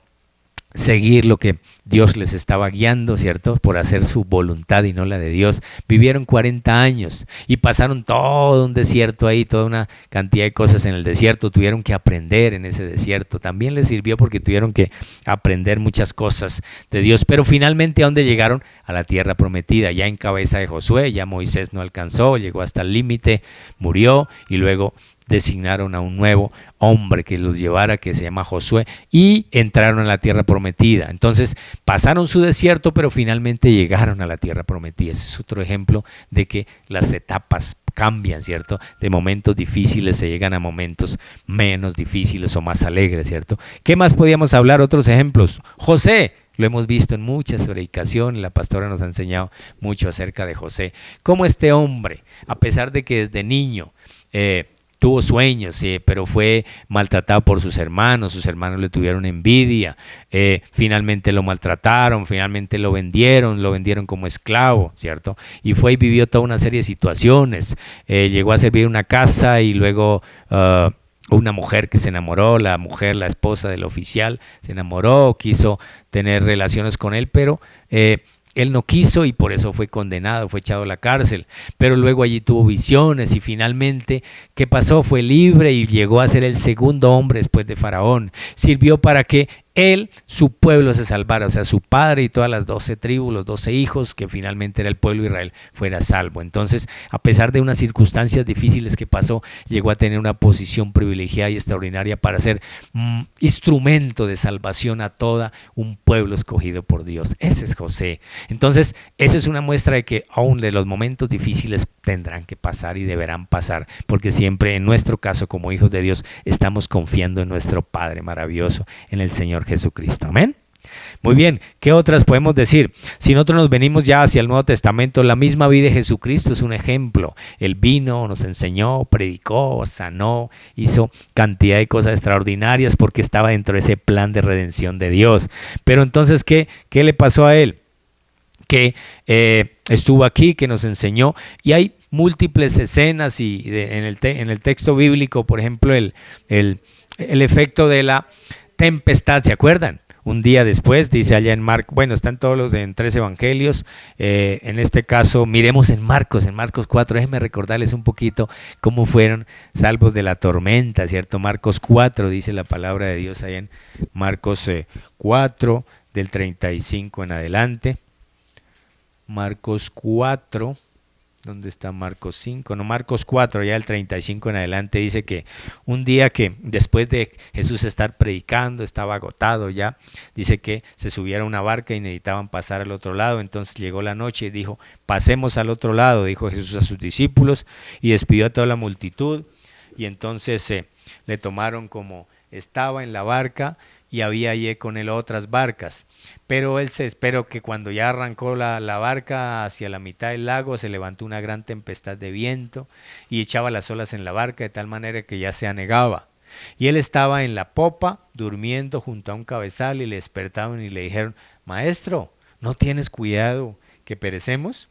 seguir lo que Dios les estaba guiando, ¿cierto? Por hacer su voluntad y no la de Dios. Vivieron 40 años y pasaron todo un desierto ahí, toda una cantidad de cosas en el desierto. Tuvieron que aprender en ese desierto. También les sirvió porque tuvieron que aprender muchas cosas de Dios. Pero finalmente, ¿a dónde llegaron? A la tierra prometida, ya en cabeza de Josué. Ya Moisés no alcanzó, llegó hasta el límite, murió, y luego designaron a un nuevo hombre que los llevara, que se llama Josué, y entraron a la tierra prometida. Entonces pasaron su desierto, pero finalmente llegaron a la tierra prometida. Ese es otro ejemplo de que las etapas cambian, ¿cierto? De momentos difíciles se llegan a momentos menos difíciles o más alegres, ¿cierto? ¿Qué más podíamos hablar? Otros ejemplos. José, lo hemos visto en muchas predicaciones, la pastora nos ha enseñado mucho acerca de José. Cómo este hombre, a pesar de que desde niño tuvo sueños, pero fue maltratado por sus hermanos le tuvieron envidia, finalmente lo maltrataron, finalmente lo vendieron como esclavo, ¿cierto? Y fue y vivió toda una serie de situaciones, llegó a servir una casa y luego una mujer que se enamoró, la esposa del oficial, se enamoró, quiso tener relaciones con él, pero él no quiso y por eso fue condenado, fue echado a la cárcel. Pero luego allí tuvo visiones y finalmente, ¿qué pasó? Fue libre y llegó a ser el segundo hombre después de Faraón. Sirvió para que él, su pueblo se salvara, o sea, su padre y todas las 12 tribus, los 12 hijos, que finalmente era el pueblo de Israel, fuera salvo. Entonces, a pesar de unas circunstancias difíciles que pasó, llegó a tener una posición privilegiada y extraordinaria para ser instrumento de salvación a todo un pueblo escogido por Dios. Ese es José. Entonces, esa es una muestra de que aún de los momentos difíciles tendrán que pasar y deberán pasar, porque siempre en nuestro caso como hijos de Dios estamos confiando en nuestro Padre maravilloso, en el Señor Jesucristo. Amén. Muy bien, ¿qué otras podemos decir? Si nosotros nos venimos ya hacia el Nuevo Testamento, la misma vida de Jesucristo es un ejemplo. Él vino, nos enseñó, predicó, sanó, hizo cantidad de cosas extraordinarias porque estaba dentro de ese plan de redención de Dios. Pero entonces, ¿qué le pasó a él? Que estuvo aquí, que nos enseñó, y hay múltiples escenas en el texto bíblico, por ejemplo, el efecto de la tempestad, ¿se acuerdan? Un día después, dice allá en Marcos, bueno, están todos los en 3 evangelios, en este caso miremos en Marcos 4, déjenme recordarles un poquito cómo fueron salvos de la tormenta, ¿cierto? Marcos 4, dice la palabra de Dios allá en Marcos 4, del 35 en adelante. Marcos 4, ¿dónde está Marcos 5? No, Marcos 4, ya el 35 en adelante, dice que un día que después de Jesús estar predicando, estaba agotado ya, dice que se subiera a una barca y necesitaban pasar al otro lado. Entonces llegó la noche y dijo, pasemos al otro lado, dijo Jesús a sus discípulos, y despidió a toda la multitud, y entonces le tomaron como estaba en la barca, y había allí con él otras barcas. Pero él se esperó que cuando ya arrancó la barca hacia la mitad del lago, se levantó una gran tempestad de viento y echaba las olas en la barca de tal manera que ya se anegaba. Y él estaba en la popa, durmiendo junto a un cabezal, y le despertaron y le dijeron, Maestro, ¿no tienes cuidado que perecemos?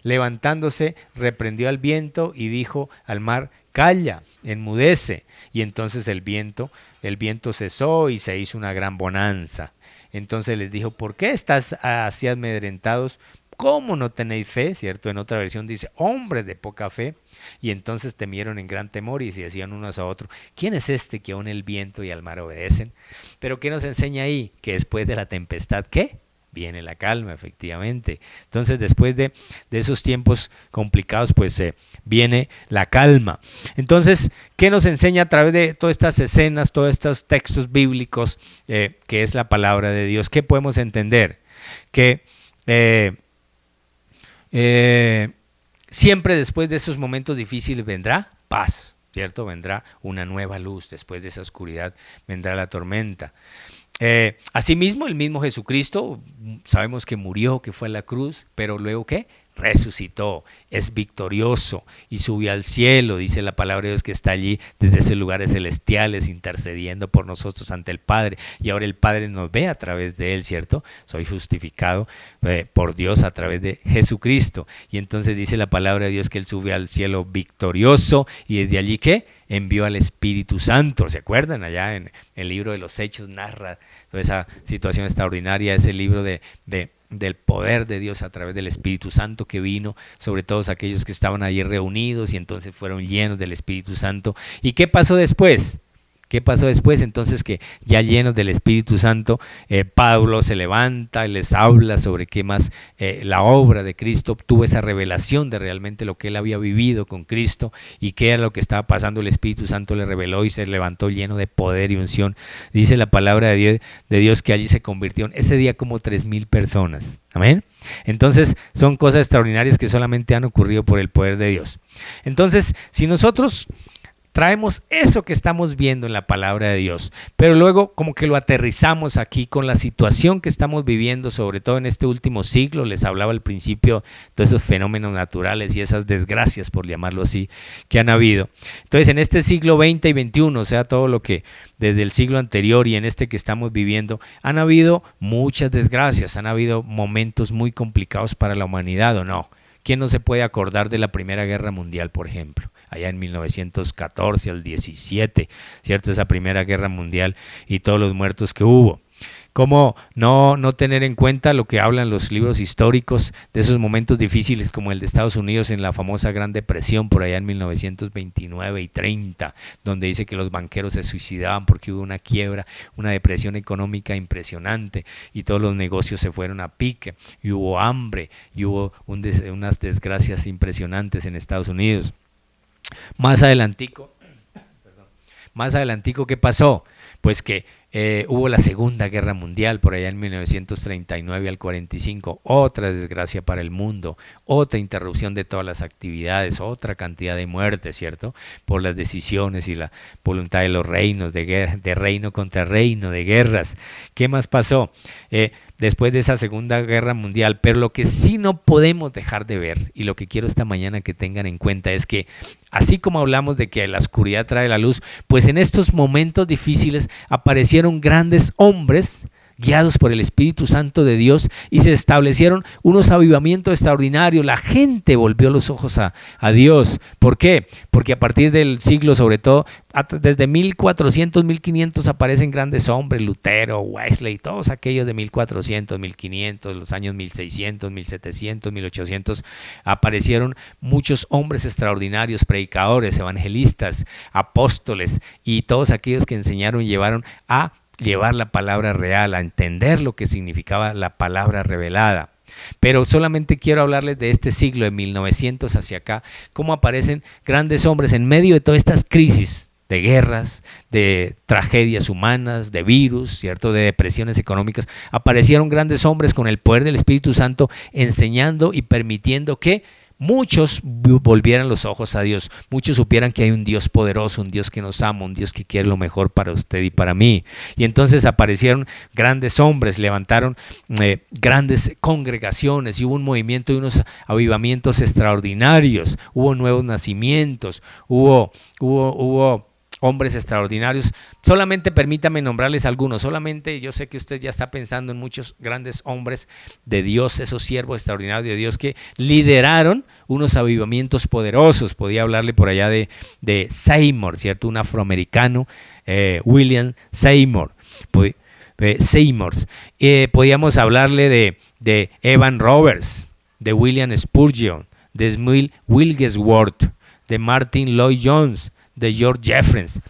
Levantándose, reprendió al viento y dijo al mar, calla, enmudece. Y entonces el viento cesó y se hizo una gran bonanza. Entonces les dijo, ¿por qué estás así amedrentados? ¿Cómo no tenéis fe? ¿Cierto? En otra versión dice, hombres de poca fe. Y entonces temieron en gran temor y se decían unos a otros, ¿quién es este que aún el viento y al mar obedecen? Pero ¿qué nos enseña ahí? Que después de la tempestad, ¿qué? Viene la calma, efectivamente. Entonces, después de esos tiempos complicados, pues viene la calma. Entonces, ¿qué nos enseña a través de todas estas escenas, todos estos textos bíblicos, que es la palabra de Dios? ¿Qué podemos entender? Que siempre después de esos momentos difíciles vendrá paz, ¿cierto? Vendrá una nueva luz, después de esa oscuridad vendrá la tormenta. Asimismo, el mismo Jesucristo, sabemos que murió, que fue a la cruz, pero luego ¿qué? Resucitó, es victorioso y subió al cielo, dice la palabra de Dios que está allí desde esos lugares celestiales intercediendo por nosotros ante el Padre, y ahora el Padre nos ve a través de él, ¿cierto? Soy justificado por Dios a través de Jesucristo, y entonces dice la palabra de Dios que él sube al cielo victorioso, y desde allí ¿qué? Envió al Espíritu Santo. ¿Se acuerdan? Allá en el libro de los Hechos narra toda esa situación extraordinaria, ese libro del poder de Dios a través del Espíritu Santo que vino sobre todos aquellos que estaban allí reunidos, y entonces fueron llenos del Espíritu Santo. ¿Y qué pasó después? ¿Qué pasó después? Entonces que ya llenos del Espíritu Santo, Pablo se levanta y les habla sobre qué más la obra de Cristo, tuvo esa revelación de realmente lo que él había vivido con Cristo y qué era lo que estaba pasando. El Espíritu Santo le reveló y se levantó lleno de poder y unción. Dice la palabra de Dios que allí se convirtieron ese día como 3,000 personas. Amén. Entonces son cosas extraordinarias que solamente han ocurrido por el poder de Dios. Entonces, si nosotros traemos eso que estamos viendo en la palabra de Dios, pero luego como que lo aterrizamos aquí con la situación que estamos viviendo, sobre todo en este último siglo. Les hablaba al principio de esos fenómenos naturales y esas desgracias, por llamarlo así, que han habido. Entonces en este siglo XX y XXI, o sea, todo lo que desde el siglo anterior y en este que estamos viviendo, han habido muchas desgracias, han habido momentos muy complicados para la humanidad, ¿o no? ¿Quién no se puede acordar de la Primera Guerra Mundial, por ejemplo? Allá en 1914 al 17, ¿cierto? Esa Primera Guerra Mundial y todos los muertos que hubo. ¿Cómo no tener en cuenta lo que hablan los libros históricos de esos momentos difíciles como el de Estados Unidos en la famosa Gran Depresión por allá en 1929 y 30, donde dice que los banqueros se suicidaban porque hubo una quiebra, una depresión económica impresionante y todos los negocios se fueron a pique y hubo hambre y hubo unas desgracias impresionantes en Estados Unidos. Más adelantico, ¿qué pasó? Pues que hubo la Segunda Guerra Mundial por allá en 1939 al 45, otra desgracia para el mundo, otra interrupción de todas las actividades, otra cantidad de muertes, ¿cierto? Por las decisiones y la voluntad de los reinos, de reino contra reino, de guerras. ¿Qué más pasó? Después de esa Segunda Guerra Mundial, pero lo que sí no podemos dejar de ver, y lo que quiero esta mañana que tengan en cuenta es que, así como hablamos de que la oscuridad trae la luz, pues en estos momentos difíciles aparecieron grandes hombres guiados por el Espíritu Santo de Dios y se establecieron unos avivamientos extraordinarios. La gente volvió los ojos a Dios. ¿Por qué? Porque a partir del siglo, sobre todo, desde 1400, 1500 aparecen grandes hombres, Lutero, Wesley, todos aquellos de 1400, 1500, los años 1600, 1700, 1800, aparecieron muchos hombres extraordinarios, predicadores, evangelistas, apóstoles y todos aquellos que enseñaron y llevaron a llevar la palabra real, a entender lo que significaba la palabra revelada. Pero solamente quiero hablarles de este siglo de 1900 hacia acá, cómo aparecen grandes hombres en medio de todas estas crisis de guerras, de tragedias humanas, de virus, ¿cierto? De depresiones económicas. Aparecieron grandes hombres con el poder del Espíritu Santo enseñando y permitiendo que muchos volvieran los ojos a Dios, muchos supieran que hay un Dios poderoso, un Dios que nos ama, un Dios que quiere lo mejor para usted y para mí. Y entonces aparecieron grandes hombres, levantaron grandes congregaciones y hubo un movimiento y unos avivamientos extraordinarios, hubo nuevos nacimientos, hubo hombres extraordinarios. Solamente permítame nombrarles algunos. Solamente yo sé que usted ya está pensando en muchos grandes hombres de Dios, esos siervos extraordinarios de Dios que lideraron unos avivamientos poderosos. Podía hablarle por allá de Seymour, ¿cierto? Un afroamericano, William Seymour. Podíamos hablarle de Evan Roberts, de William Spurgeon, de Smith Wigglesworth, de Martin Lloyd Jones, de George Jeffreys.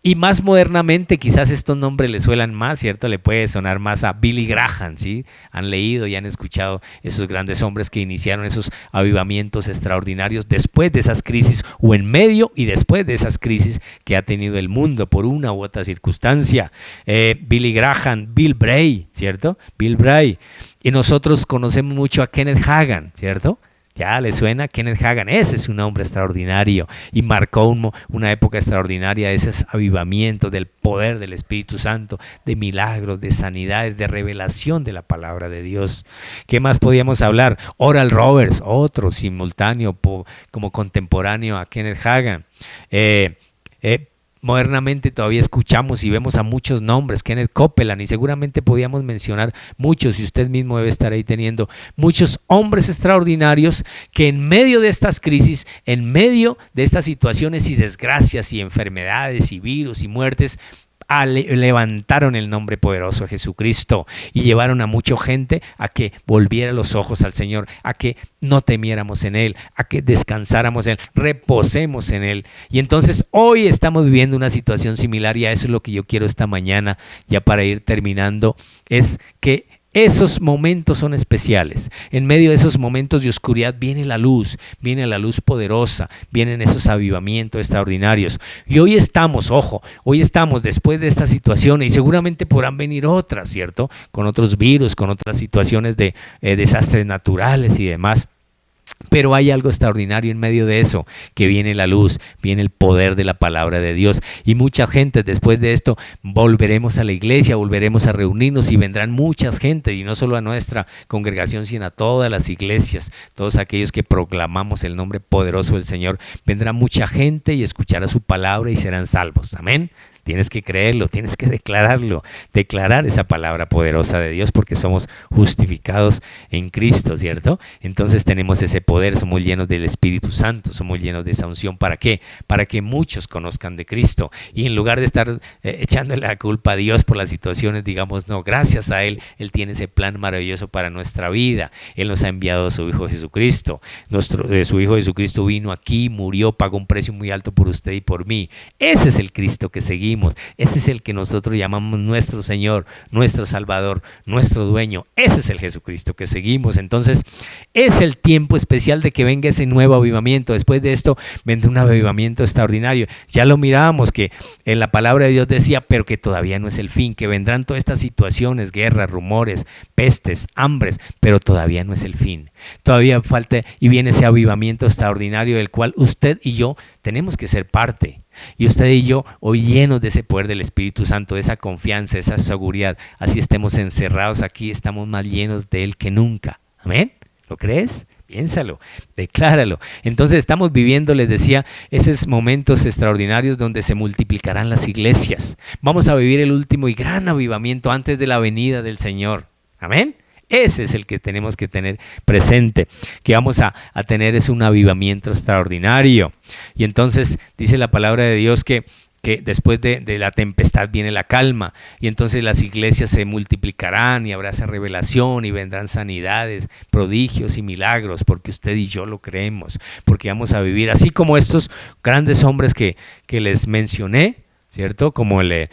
Y más modernamente, quizás estos nombres le suenan más, ¿cierto? Le puede sonar más a Billy Graham, ¿sí? Han leído y han escuchado esos grandes hombres que iniciaron esos avivamientos extraordinarios después de esas crisis o en medio y después de esas crisis que ha tenido el mundo por una u otra circunstancia. Billy Graham, Bill Bray, ¿cierto? Bill Bray. Y nosotros conocemos mucho a Kenneth Hagin, ¿cierto? ¿Ya le suena? Kenneth Hagin, ese es un hombre extraordinario y marcó una época extraordinaria de esos avivamientos, del poder del Espíritu Santo, de milagros, de sanidades, de revelación de la palabra de Dios. ¿Qué más podíamos hablar? Oral Roberts, otro simultáneo como contemporáneo a Kenneth Hagin. Modernamente todavía escuchamos y vemos a muchos nombres, Kenneth Copeland, y seguramente podíamos mencionar muchos, y usted mismo debe estar ahí teniendo muchos hombres extraordinarios que en medio de estas crisis, en medio de estas situaciones y desgracias y enfermedades y virus y muertes, levantaron el nombre poderoso de Jesucristo y llevaron a mucha gente a que volviera los ojos al Señor, a que no temiéramos en Él, a que descansáramos en Él, reposemos en Él. Y entonces hoy estamos viviendo una situación similar, y a eso es lo que yo quiero esta mañana, ya para ir terminando, es que esos momentos son especiales. En medio de esos momentos de oscuridad viene la luz poderosa, vienen esos avivamientos extraordinarios. Y hoy estamos, hoy estamos después de esta situación, y seguramente podrán venir otras, ¿cierto? Con otros virus, con otras situaciones de desastres naturales y demás. Pero hay algo extraordinario en medio de eso, que viene la luz, viene el poder de la palabra de Dios. Y mucha gente después de esto volveremos a la iglesia, volveremos a reunirnos, y vendrán muchas gentes, y no solo a nuestra congregación, sino a todas las iglesias, todos aquellos que proclamamos el nombre poderoso del Señor. Vendrá mucha gente y escuchará su palabra y serán salvos. Amén. Tienes que creerlo, tienes que declararlo, declarar esa palabra poderosa de Dios, porque somos justificados en Cristo, ¿cierto? Entonces tenemos ese poder, somos llenos del Espíritu Santo, somos llenos de esa unción. ¿Para qué? Para que muchos conozcan de Cristo, y en lugar de estar echándole la culpa a Dios por las situaciones, digamos, no, gracias a Él tiene ese plan maravilloso para nuestra vida. Él nos ha enviado a su Hijo Jesucristo. Su Hijo Jesucristo vino aquí, murió, pagó un precio muy alto por usted y por mí. Ese es el Cristo que seguimos. Ese es el que nosotros llamamos nuestro Señor, nuestro Salvador, nuestro dueño. Ese es el Jesucristo que seguimos. Entonces es el tiempo especial de que venga ese nuevo avivamiento. Después de esto vendrá un avivamiento extraordinario. Ya lo mirábamos, que en la palabra de Dios decía, pero que todavía no es el fin, que vendrán todas estas situaciones, guerras, rumores, pestes, hambres, pero todavía no es el fin. Todavía falta, y viene ese avivamiento extraordinario del cual usted y yo tenemos que ser parte. Y usted y yo, hoy llenos de ese poder del Espíritu Santo, de esa confianza, esa seguridad, así estemos encerrados aquí, estamos más llenos de Él que nunca. ¿Amén? ¿Lo crees? Piénsalo, decláralo. Entonces estamos viviendo, les decía, esos momentos extraordinarios donde se multiplicarán las iglesias. Vamos a vivir el último y gran avivamiento antes de la venida del Señor. ¿Amén? Ese es el que tenemos que tener presente, que vamos a tener es un avivamiento extraordinario. Y entonces dice la palabra de Dios que después de la tempestad viene la calma, y entonces las iglesias se multiplicarán y habrá esa revelación y vendrán sanidades, prodigios y milagros, porque usted y yo lo creemos, porque vamos a vivir así como estos grandes hombres que les mencioné, ¿cierto? Como el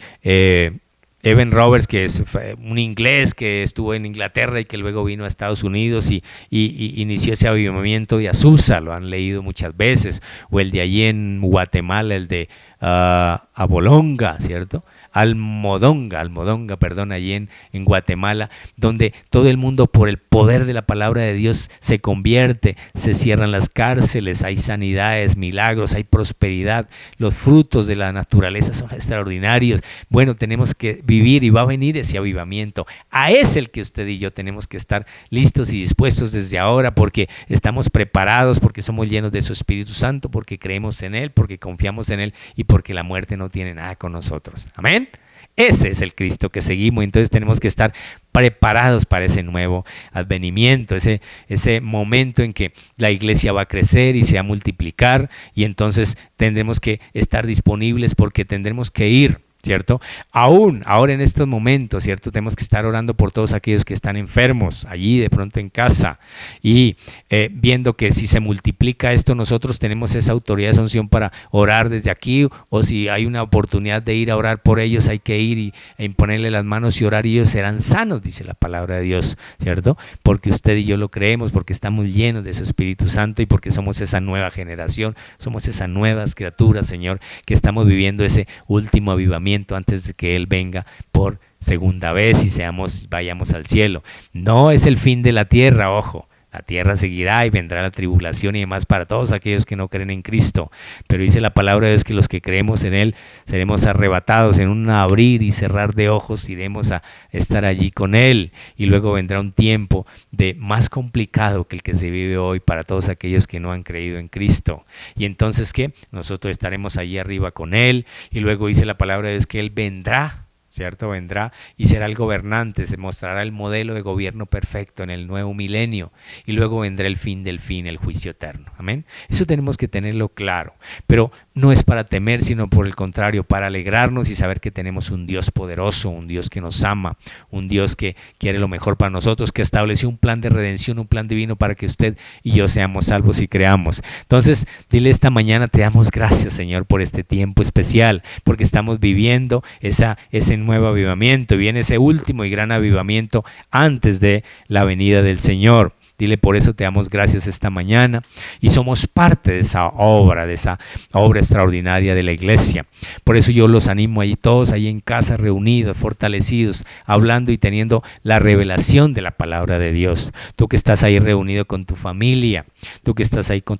Evan Roberts, que es un inglés que estuvo en Inglaterra y que luego vino a Estados Unidos y inició ese avivamiento de Azusa, lo han leído muchas veces, o el de allí en Guatemala, el de Abolonga, ¿cierto? Almodonga, allí en Guatemala, donde todo el mundo por el poder de la palabra de Dios se convierte, se cierran las cárceles, hay sanidades, milagros, hay prosperidad, los frutos de la naturaleza son extraordinarios. Bueno, tenemos que vivir y va a venir ese avivamiento. A ese el que usted y yo tenemos que estar listos y dispuestos desde ahora, porque estamos preparados, porque somos llenos de su Espíritu Santo, porque creemos en Él, porque confiamos en Él y porque la muerte no tiene nada con nosotros. Amén. Ese es el Cristo que seguimos, entonces tenemos que estar preparados para ese nuevo advenimiento, ese momento en que la iglesia va a crecer y se va a multiplicar, y entonces tendremos que estar disponibles porque tendremos que ir, ¿cierto? Aún ahora en estos momentos, ¿cierto? Tenemos que estar orando por todos aquellos que están enfermos, allí de pronto en casa, y viendo que si se multiplica esto, nosotros tenemos esa autoridad, esa unción para orar desde aquí, o si hay una oportunidad de ir a orar por ellos, hay que ir e imponerle las manos y orar, y ellos serán sanos, dice la palabra de Dios, ¿cierto? Porque usted y yo lo creemos, porque estamos llenos de su Espíritu Santo y porque somos esa nueva generación, somos esas nuevas criaturas, Señor, que estamos viviendo ese último avivamiento antes de que Él venga por segunda vez y vayamos al cielo. No es el fin de la tierra, ojo. La tierra seguirá y vendrá la tribulación y demás para todos aquellos que no creen en Cristo. Pero dice la palabra de Dios que los que creemos en Él seremos arrebatados en un abrir y cerrar de ojos. Iremos a estar allí con Él. Y luego vendrá un tiempo más complicado que el que se vive hoy para todos aquellos que no han creído en Cristo. Y entonces, ¿qué? Nosotros estaremos allí arriba con Él. Y luego dice la palabra de Dios que Él vendrá, ¿cierto? Vendrá y será el gobernante, se mostrará el modelo de gobierno perfecto en el nuevo milenio, y luego vendrá el fin del fin, el juicio eterno. Amén. Eso tenemos que tenerlo claro. Pero no es para temer, sino por el contrario, para alegrarnos y saber que tenemos un Dios poderoso, un Dios que nos ama, un Dios que quiere lo mejor para nosotros, que estableció un plan de redención, un plan divino para que usted y yo seamos salvos y creamos. Entonces, dile esta mañana, te damos gracias, Señor, por este tiempo especial, porque estamos viviendo ese nuevo avivamiento, y viene ese último y gran avivamiento antes de la venida del Señor. Dile, por eso te damos gracias esta mañana y somos parte de esa obra extraordinaria de la iglesia. Por eso yo los animo ahí todos, ahí en casa, reunidos, fortalecidos, hablando y teniendo la revelación de la palabra de Dios. Tú que estás ahí reunido con tu familia, tú que estás ahí con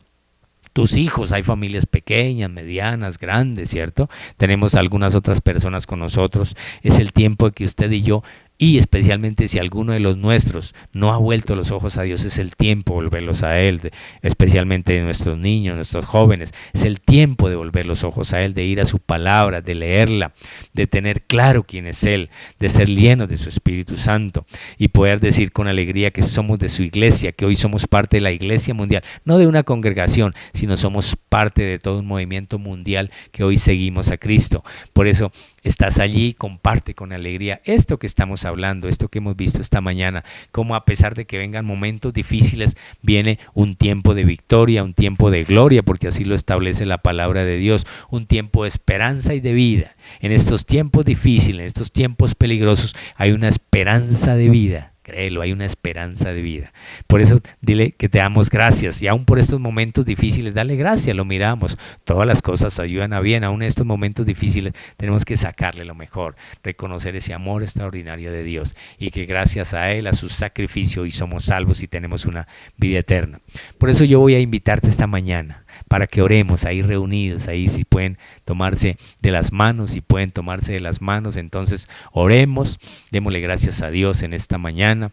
tus hijos, hay familias pequeñas, medianas, grandes, ¿cierto? Tenemos algunas otras personas con nosotros. Es el tiempo de que usted y yo, y especialmente si alguno de los nuestros no ha vuelto los ojos a Dios, es el tiempo de volverlos a Él, especialmente de nuestros niños, nuestros jóvenes. Es el tiempo de volver los ojos a Él, de ir a su palabra, de leerla, de tener claro quién es Él, de ser llenos de su Espíritu Santo y poder decir con alegría que somos de su iglesia, que hoy somos parte de la iglesia mundial, no de una congregación, sino somos parte de todo un movimiento mundial que hoy seguimos a Cristo. Por eso estás allí, comparte con alegría esto que estamos hablando, esto que hemos visto esta mañana, cómo a pesar de que vengan momentos difíciles, viene un tiempo de victoria, un tiempo de gloria, porque así lo establece la palabra de Dios, un tiempo de esperanza y de vida. En estos tiempos difíciles, en estos tiempos peligrosos, hay una esperanza de vida. Créelo, hay una esperanza de vida. Por eso dile que te damos gracias y aún por estos momentos difíciles, dale gracias, lo miramos. Todas las cosas ayudan a bien, aún en estos momentos difíciles tenemos que sacarle lo mejor, reconocer ese amor extraordinario de Dios y que gracias a Él, a su sacrificio, y somos salvos y tenemos una vida eterna. Por eso yo voy a invitarte esta mañana para que oremos ahí reunidos, ahí si pueden tomarse de las manos, si pueden tomarse de las manos, entonces oremos, démosle gracias a Dios en esta mañana,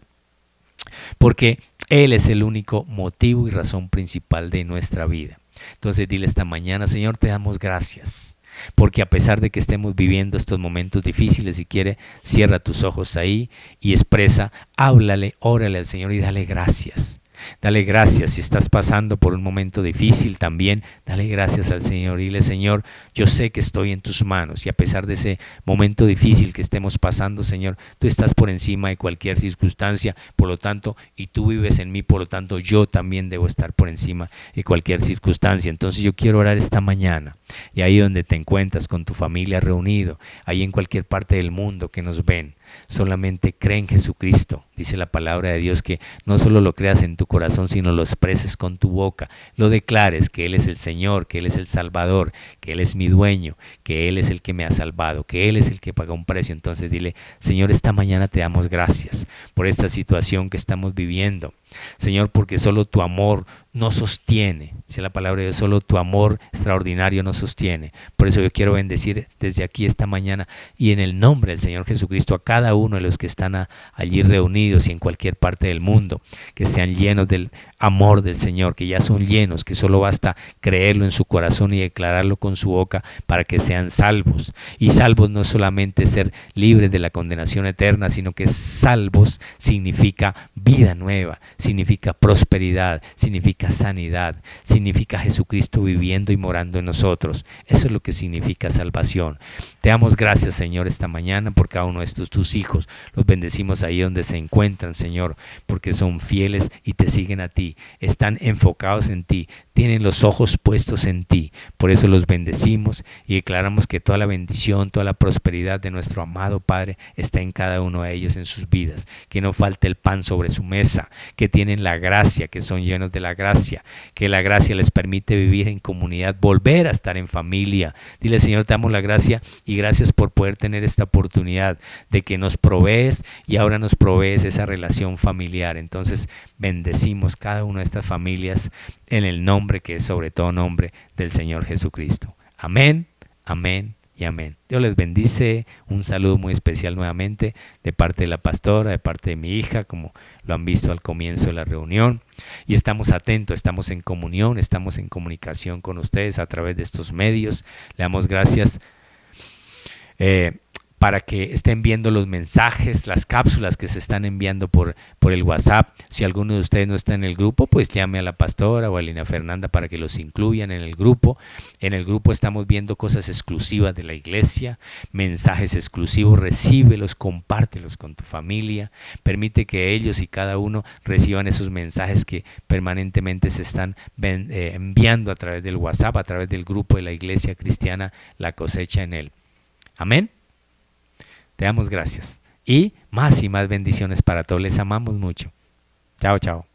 porque Él es el único motivo y razón principal de nuestra vida. Entonces dile esta mañana, Señor, te damos gracias, porque a pesar de que estemos viviendo estos momentos difíciles, si quiere, cierra tus ojos ahí y expresa, háblale, órale al Señor y dale gracias. Dale gracias si estás pasando por un momento difícil también, dale gracias al Señor y dile, Señor, yo sé que estoy en tus manos y a pesar de ese momento difícil que estemos pasando, Señor, tú estás por encima de cualquier circunstancia, por lo tanto, y tú vives en mí, por lo tanto, yo también debo estar por encima de cualquier circunstancia. Entonces yo quiero orar esta mañana y ahí donde te encuentras con tu familia reunido, ahí en cualquier parte del mundo que nos ven, solamente cree en Jesucristo. Dice la palabra de Dios que no solo lo creas en tu corazón, sino lo expreses con tu boca, lo declares que Él es el Señor, que Él es el Salvador, que Él es mi dueño, que Él es el que me ha salvado, que Él es el que paga un precio. Entonces dile, Señor, esta mañana te damos gracias por esta situación que estamos viviendo. Señor, porque solo tu amor nos sostiene. Dice la palabra de Dios, solo tu amor extraordinario nos sostiene. Por eso yo quiero bendecir desde aquí esta mañana y en el nombre del Señor Jesucristo a cada uno de los que están allí reunidos y en cualquier parte del mundo, que sean llenos del amor del Señor, que ya son llenos, que solo basta creerlo en su corazón y declararlo con su boca para que sean salvos. Y salvos no es solamente ser libres de la condenación eterna, sino que salvos significa vida nueva, significa prosperidad, significa sanidad, significa Jesucristo viviendo y morando en nosotros. Eso es lo que significa salvación. Te damos gracias, Señor, esta mañana por cada uno de estos tus hijos. Los bendecimos ahí donde se encuentran, Señor, porque son fieles y te siguen a ti. Están enfocados en ti, tienen los ojos puestos en ti. Por eso los bendecimos y declaramos que toda la bendición, toda la prosperidad de nuestro amado Padre está en cada uno de ellos, en sus vidas. Que no falte el pan sobre su mesa, que tienen la gracia, que son llenos de la gracia, que la gracia les permite vivir en comunidad, volver a estar en familia. Dile, Señor, te damos la gracia y gracias por poder tener esta oportunidad de que nos provees y ahora nos provees esa relación familiar. Entonces bendecimos cada una de estas familias en el nombre que es sobre todo nombre del Señor Jesucristo. Amén, amén y amén. Dios les bendice. Un saludo muy especial nuevamente de parte de la pastora, de parte de mi hija, como lo han visto al comienzo de la reunión. Y estamos atentos, estamos en comunión, estamos en comunicación con ustedes a través de estos medios. Le damos gracias para que estén viendo los mensajes, las cápsulas que se están enviando por el WhatsApp. Si alguno de ustedes no está en el grupo, pues llame a la pastora o a Lina Fernanda para que los incluyan en el grupo. En el grupo estamos viendo cosas exclusivas de la iglesia, mensajes exclusivos, recíbelos, compártelos con tu familia, permite que ellos y cada uno reciban esos mensajes que permanentemente se están enviando a través del WhatsApp, a través del grupo de la iglesia cristiana La Cosecha en él. Amén. Te damos gracias. Y más bendiciones para todos. Les amamos mucho. Chao, chao.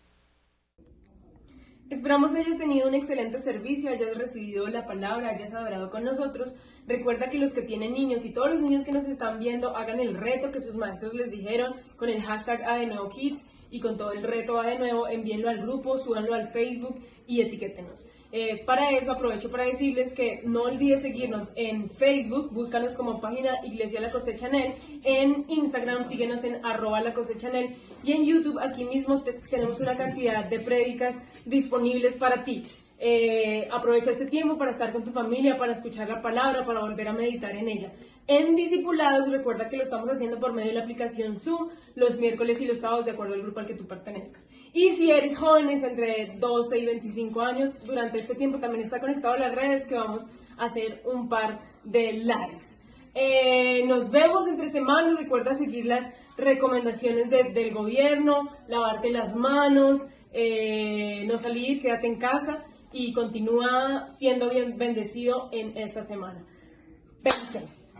Esperamos hayas tenido un excelente servicio, hayas recibido la palabra, hayas adorado con nosotros. Recuerda que los que tienen niños y todos los niños que nos están viendo hagan el reto que sus maestros les dijeron con el hashtag #ADeNuevoKids y con todo el reto #ADeNuevo, envíenlo al grupo, súbanlo al Facebook y etiquétenos. Para eso aprovecho para decirles que no olvides seguirnos en Facebook, búscanos como página Iglesia La Cosecha en él, en Instagram síguenos en @lacosechanel y en YouTube aquí mismo tenemos una cantidad de prédicas disponibles para ti. Aprovecha este tiempo para estar con tu familia, para escuchar la palabra, para volver a meditar en ella. En Discipulados, recuerda que lo estamos haciendo por medio de la aplicación Zoom los miércoles y los sábados de acuerdo al grupo al que tú pertenezcas. Y si eres jóvenes entre 12 y 25 años, durante este tiempo también está conectado a las redes que vamos a hacer un par de lives. Nos vemos entre semanas, recuerda seguir las recomendaciones del gobierno, lavarte las manos, no salir, quédate en casa y continúa siendo bien bendecido en esta semana. Bendiciones.